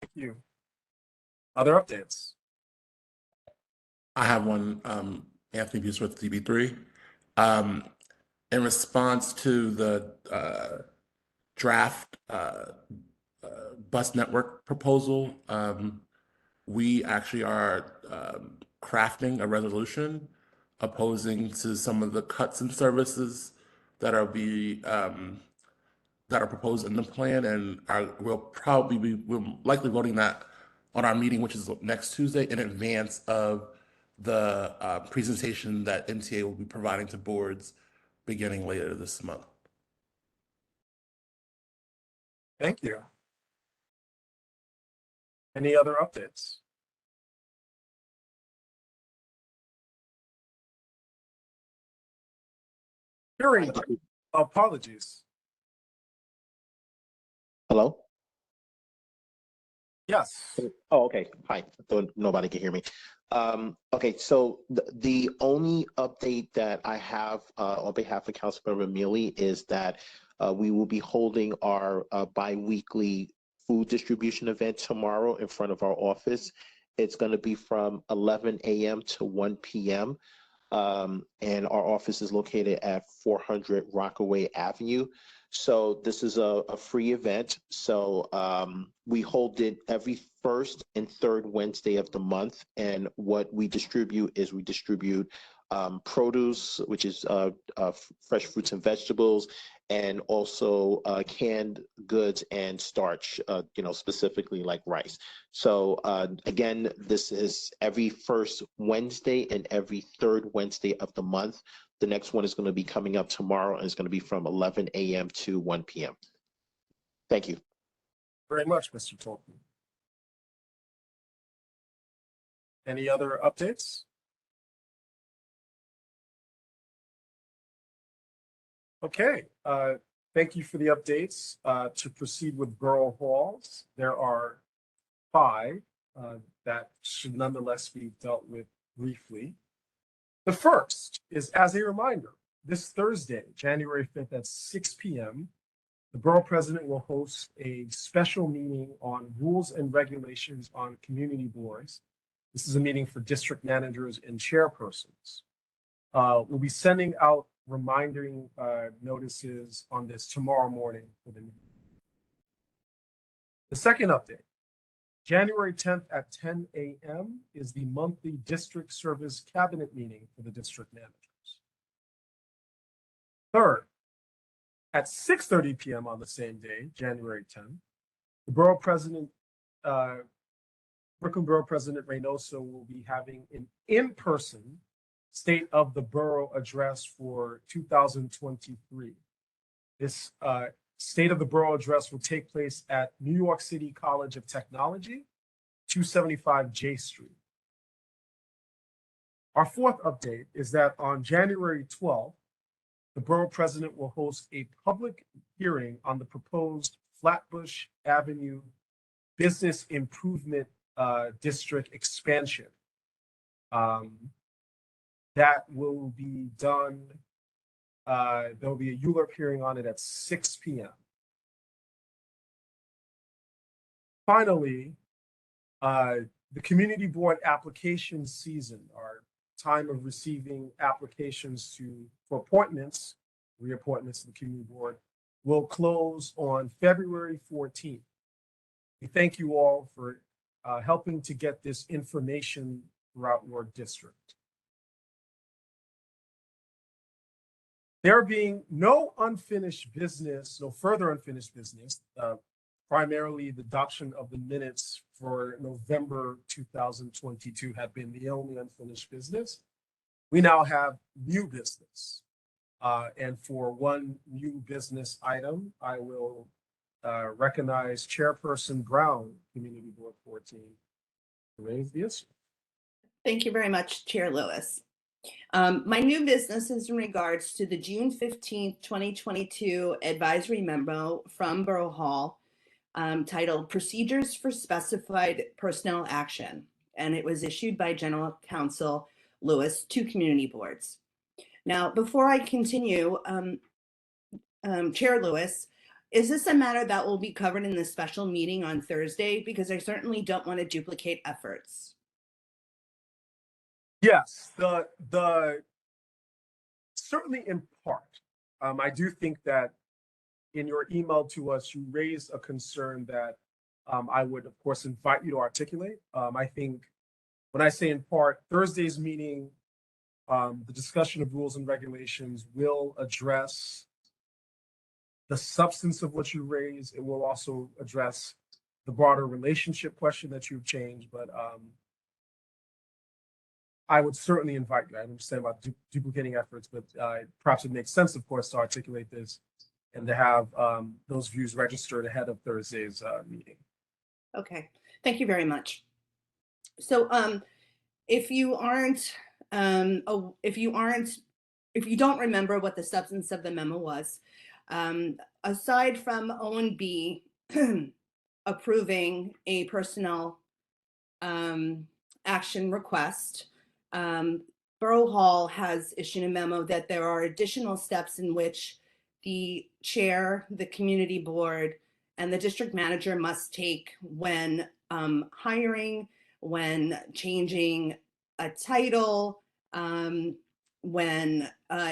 Thank you. Other updates? I have one, Anthony Busworth, DB3. In response to the draft bus network proposal, we actually are crafting a resolution opposing to some of the cuts in services that are proposed in the plan, and we'll likely voting that on our meeting, which is next Tuesday, in advance of the presentation that MTA will be providing to boards beginning later this month. Thank you. Any other updates? Hearing, apologies. Hello? Yes. Oh, okay. Hi. Thought nobody could hear me. Okay, so the only update that I have on behalf of Councilmember Mealy is that we will be holding our bi-weekly food distribution event tomorrow in front of our office. It's going to be from 11 a.m. to 1 p.m. And our office is located at 400 Rockaway Avenue. So this is a free event. So we hold it every first and third Wednesday of the month. And what we distribute is we distribute produce, which is fresh fruits and vegetables, and also canned goods and starch, specifically like rice. So again, this is every first Wednesday and every third Wednesday of the month. The next one is going to be coming up tomorrow, and it's going to be from 11 a.m. to 1 p.m. Thank you. Very much, Mr. Tolkien. Any other updates? Okay, thank you for the updates. To proceed with Borough Halls, there are 5 that should nonetheless be dealt with briefly. The first is, as a reminder, this Thursday, January 5th at 6 p.m., the Borough President will host a special meeting on rules and regulations on community boards. This is a meeting for district managers and chairpersons. We'll be sending out reminding notices on this tomorrow morning for the meeting. The second update, January 10th at 10 a.m. is the monthly district service cabinet meeting for the district managers. Third, at 6:30 p.m. on the same day, January 10th, the Borough President, Brooklyn Borough President Reynoso will be having an in-person State of the Borough address for 2023. This State of the Borough address will take place at New York City College of Technology, 275 J Street. Our fourth update is that on January 12th, the Borough President will host a public hearing on the proposed Flatbush Avenue Business Improvement District expansion. That will be done, there will be a ULURP hearing on it at 6 p.m. Finally, the community board application season, our time of receiving applications for appointments, reappointments to the community board, will close on February 14th. We thank you all for helping to get this information throughout your district. There being no unfinished business, no further unfinished business, primarily the adoption of the minutes for November 2022 had been the only unfinished business. We now have new business. And for one new business item, I will recognize Chairperson Brown, Community Board 14, to raise the issue. Thank you very much, Chair Lewis. My new business is in regards to the June 15th, 2022 advisory memo from Borough Hall titled Procedures for Specified Personnel Action. And it was issued by General Counsel Lewis to community boards. Now, before I continue, Chair Lewis, is this a matter that will be covered in the special meeting on Thursday? Because I certainly don't want to duplicate efforts. Yes, the certainly in part. I do think that in your email to us, you raised a concern that I would, of course, invite you to articulate. I think when I say in part, Thursday's meeting, the discussion of rules and regulations will address the substance of what you raise. It will also address the broader relationship question that you've changed, but I would certainly invite you. I understand about duplicating efforts, but perhaps it makes sense, of course, to articulate this and to have those views registered ahead of Thursday's meeting. Okay, thank you very much. So if you don't remember what the substance of the memo was, aside from O&B approving a personnel action request, Borough Hall has issued a memo that there are additional steps in which the chair, the community board, and the district manager must take when hiring, when changing a title, when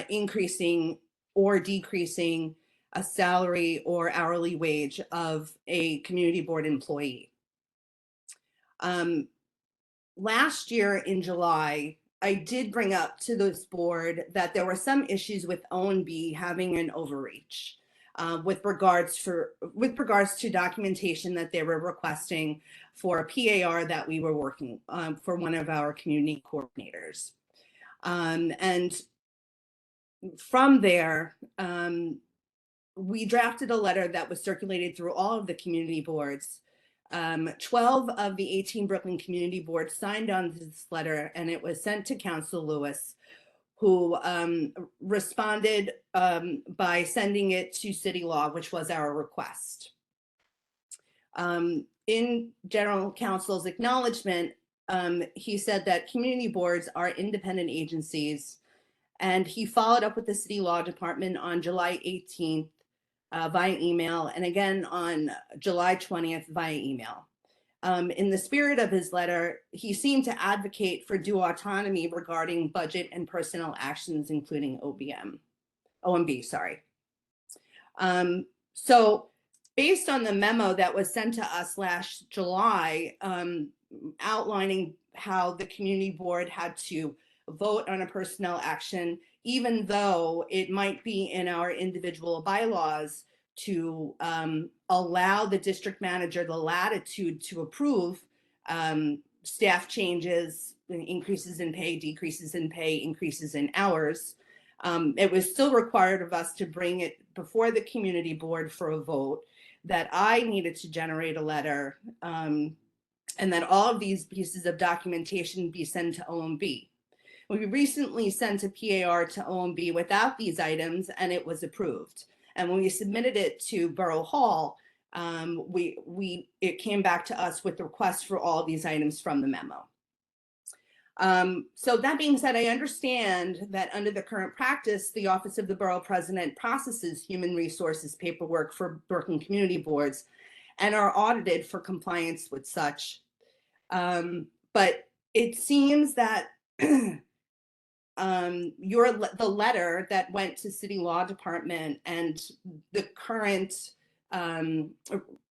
increasing or decreasing a salary or hourly wage of a community board employee. Last year in July, I did bring up to this board that there were some issues with O&B having an overreach with regards to documentation that they were requesting for a PAR that we were working for one of our community coordinators. And from there, we drafted a letter that was circulated through all of the community boards. 12 of the 18 Brooklyn community boards signed on this letter, and it was sent to Council Lewis, who responded by sending it to City Law, which was our request. In General Counsel's acknowledgement, he said that community boards are independent agencies, and he followed up with the City Law Department on July 18th via email, and again on July 20th via email. In the spirit of his letter, he seemed to advocate for due autonomy regarding budget and personnel actions, including OMB, sorry. So based on the memo that was sent to us last July, outlining how the community board had to vote on a personnel action, even though it might be in our individual bylaws to allow the district manager the latitude to approve staff changes, increases in pay, decreases in pay, increases in hours. It was still required of us to bring it before the community board for a vote, that I needed to generate a letter, and that all of these pieces of documentation be sent to OMB. We recently sent a PAR to OMB without these items, and it was approved. And when we submitted it to Borough Hall, it came back to us with requests for all these items from the memo. So that being said, I understand that under the current practice, the Office of the Borough President processes human resources paperwork for Brooklyn community boards and are audited for compliance with such. But it seems that the letter that went to City Law Department and the current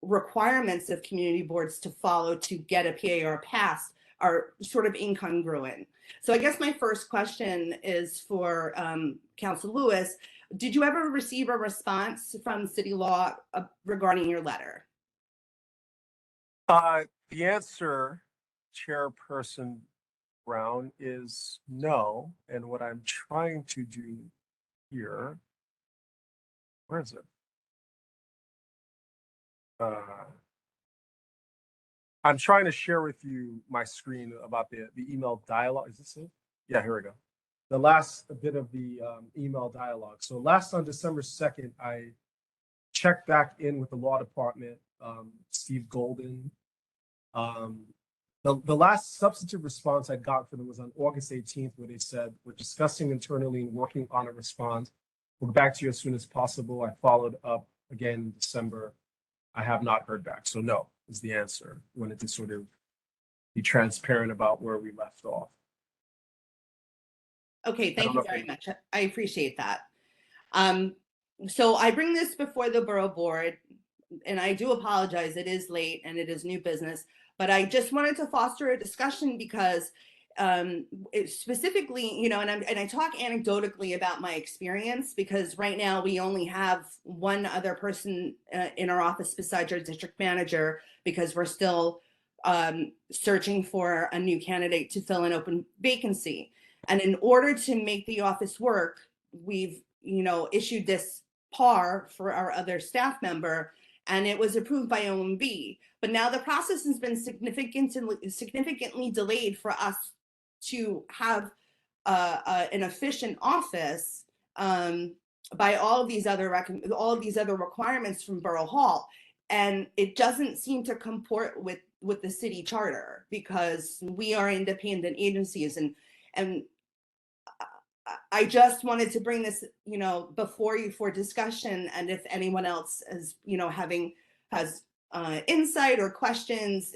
requirements of community boards to follow to get a PAR passed are sort of incongruent. So I guess my first question is for Council Lewis. Did you ever receive a response from City Law regarding your letter? The answer, Chairperson Brown, is no. And what I'm trying to do here, where is it? I'm trying to share with you my screen about the email dialogue. Is this it? Yeah, here we go. The last bit of the email dialogue. So last on December 2nd, I checked back in with the law department, Steve Golden. The last substantive response I got from them was on August 18th, where they said, we're discussing internally and working on a response. We'll get back to you as soon as possible. I followed up again in December. I have not heard back. So no is the answer. Wanted to sort of be transparent about where we left off. Okay, thank don't you know if very any- much. I appreciate that. So I bring this before the Borough Board, and I do apologize, it is late and it is new business, but I just wanted to foster a discussion because specifically, you know, and I talk anecdotally about my experience because right now we only have one other person in our office besides our district manager because we're still searching for a new candidate to fill an open vacancy. And in order to make the office work, we've, you know, issued this PAR for our other staff member, and it was approved by OMB. But now the process has been significantly delayed for us to have an efficient office by all of these other requirements from Borough Hall, and it doesn't seem to comport with the city charter because we are independent agencies, and I just wanted to bring this, you know, before you for discussion, and if anyone else is, you know, has insight or questions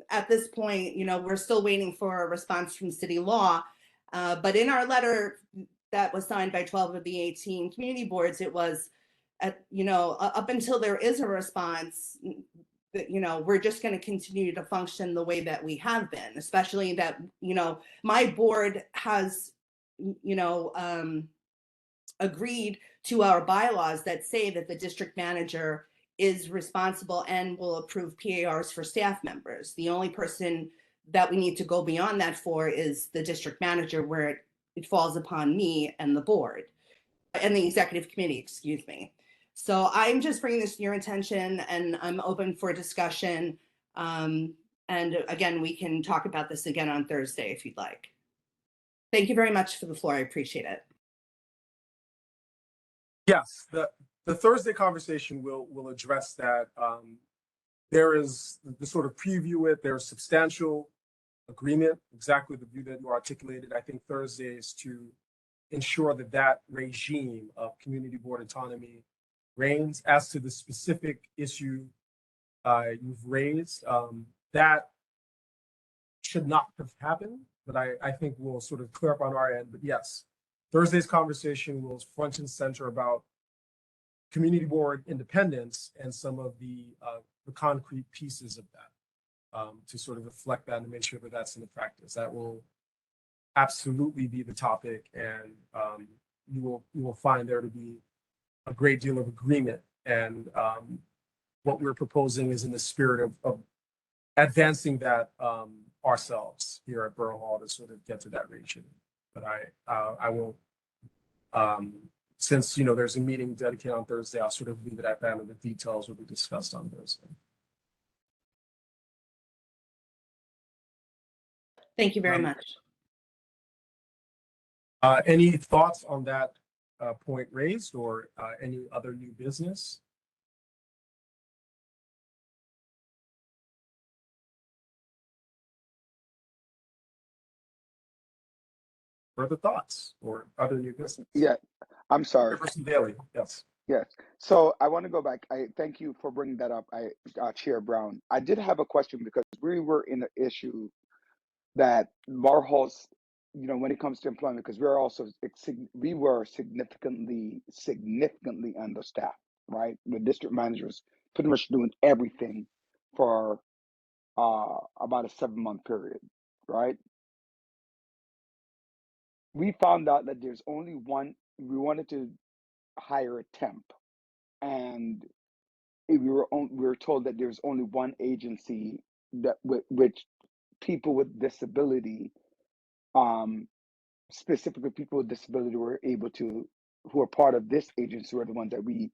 at this point, you know, we're still waiting for a response from city law. But in our letter that was signed by 12 of the 18 community boards, it was, you know, up until there is a response, that, you know, we're just going to continue to function the way that we have been, especially that, you know, my board has, you know, agreed to our bylaws that say that the district manager is responsible and will approve PARs for staff members. The only person that we need to go beyond that for is the district manager, where it falls upon me and the board and the executive committee, excuse me. So I'm just bringing this to your attention, and I'm open for discussion. And again, we can talk about this again on Thursday if you'd like. Thank you very much for the floor. I appreciate it. Yes, the Thursday conversation will address that. There is the sort of preview it. There's substantial agreement, exactly the view that you articulated. I think Thursday is to ensure that that regime of community board autonomy reigns. As to the specific issue you've raised, that should not have happened, but I think we'll sort of clear up on our end. But yes, Thursday's conversation was front and center about community board independence and some of the concrete pieces of that to sort of reflect that and make sure that that's in the practice. That will absolutely be the topic, and you will find there to be a great deal of agreement. And what we're proposing is in the spirit of advancing that ourselves here at Borough Hall to sort of get to that region. But I will, since, you know, there's a meeting dedicated on Thursday, I'll sort of leave it at that, and the details will be discussed on Thursday. Thank you very much. Any thoughts on that point raised, or any other new business? Further thoughts or other new business? Yeah, I'm sorry. Person Daly, yes. Yes. So I want to go back. I thank you for bringing that up, Chair Brown. I did have a question because we were in an issue that Borough Hall's, you know, when it comes to employment, because we were significantly understaffed, right? The district managers pretty much doing everything for about a 7-month period, right? We found out that there's only one. We wanted to hire a temp, and we were told that there's only one agency that which people with disability, specifically people with disability, were able to, who are part of this agency, were the ones that we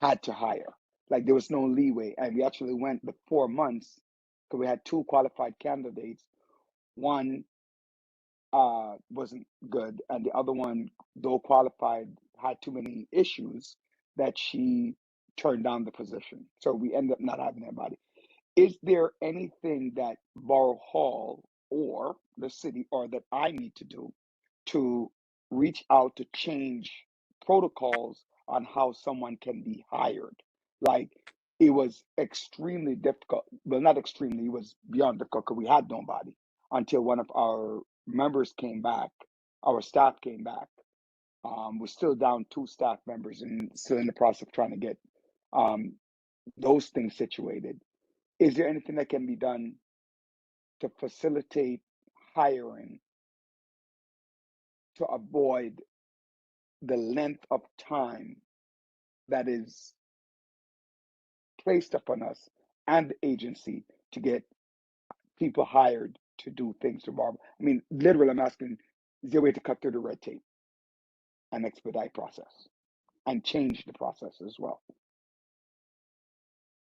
had to hire. Like, there was no leeway, and we actually went the 4 months because we had 2 qualified candidates. One wasn't good, and the other one, though qualified, had too many issues that she turned down the position. So we ended up not having anybody. Is there anything that Borough Hall or the city, or that I need to do to reach out to change protocols on how someone can be hired. Like, it was extremely difficult. Well, not extremely, it was beyond difficult because we had nobody until one of our members came back, our staff came back. We're still down 2 staff members and still in the process of trying to get those things situated. Is there anything that can be done to facilitate hiring to avoid the length of time that is placed upon us and the agency to get people hired to do things tomorrow? I mean, literally, I'm asking, is there a way to cut through the red tape and expedite process and change the process as well?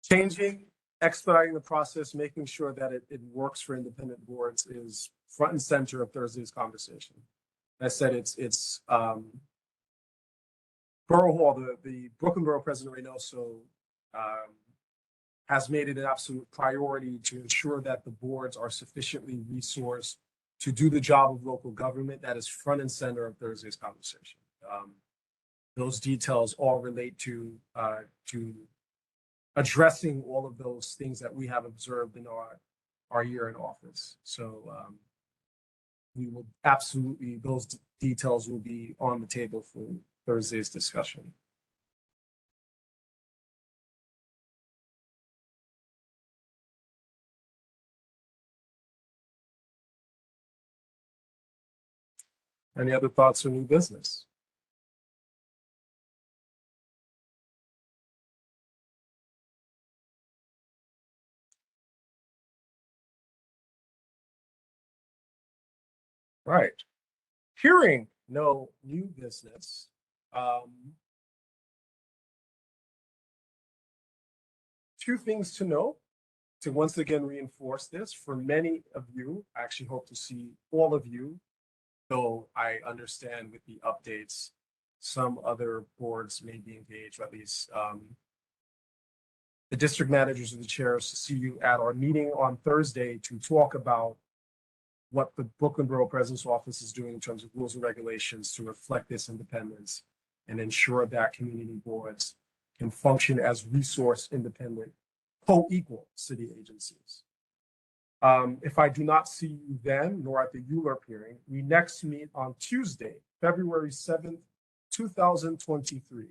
Changing, expediting the process, making sure that it works for independent boards is front and center of Thursday's conversation. I said it's Borough Hall, the Brooklyn Borough President Reynoso has made it an absolute priority to ensure that the boards are sufficiently resourced to do the job of local government. That is front and center of Thursday's conversation. Those details all relate to addressing all of those things that we have observed in our year in office. So we will absolutely, those details will be on the table for Thursday's discussion. Any other thoughts or new business? Right. Hearing no new business, two things to note to once again reinforce this. For many of you, I actually hope to see all of you, though I understand with the updates, some other boards may be engaged, or at least the district managers and the chairs, to see you at our meeting on Thursday to talk about what the Brooklyn Borough President's Office is doing in terms of rules and regulations to reflect this independence and ensure that community boards can function as resource independent, co-equal city agencies. If I do not see you then, nor at the ULURP hearing, we next meet on Tuesday, February 7th, 2023.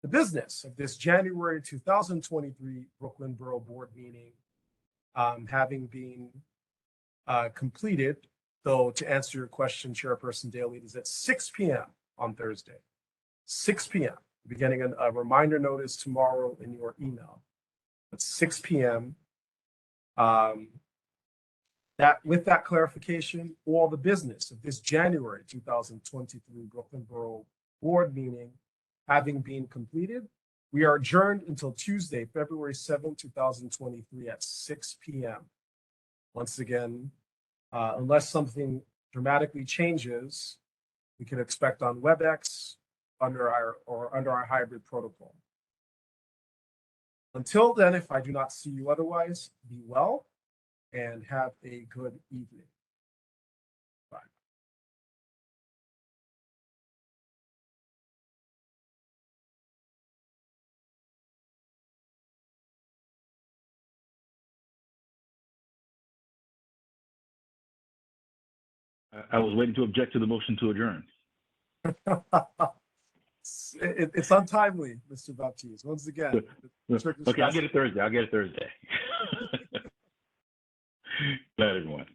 The business of this January 2023 Brooklyn Borough Board meeting having been completed, though, to answer your question, Chairperson Daly, is at 6 p.m. on Thursday. 6 p.m. You'll be getting a reminder notice tomorrow in your email. At 6 p.m. With that clarification, all the business of this January 2023 Brooklyn Borough Board meeting having been completed, we are adjourned until Tuesday, February 7th, 2023 at 6 p.m. Once again, unless something dramatically changes, we can expect on WebEx under our hybrid protocol. Until then, if I do not see you otherwise, be well and have a good evening. Bye. I was waiting to object to the motion to adjourn. It's untimely, Mr. Baptiste. Once again. Okay, I'll get it Thursday. I'll get it Thursday. Bye, everyone.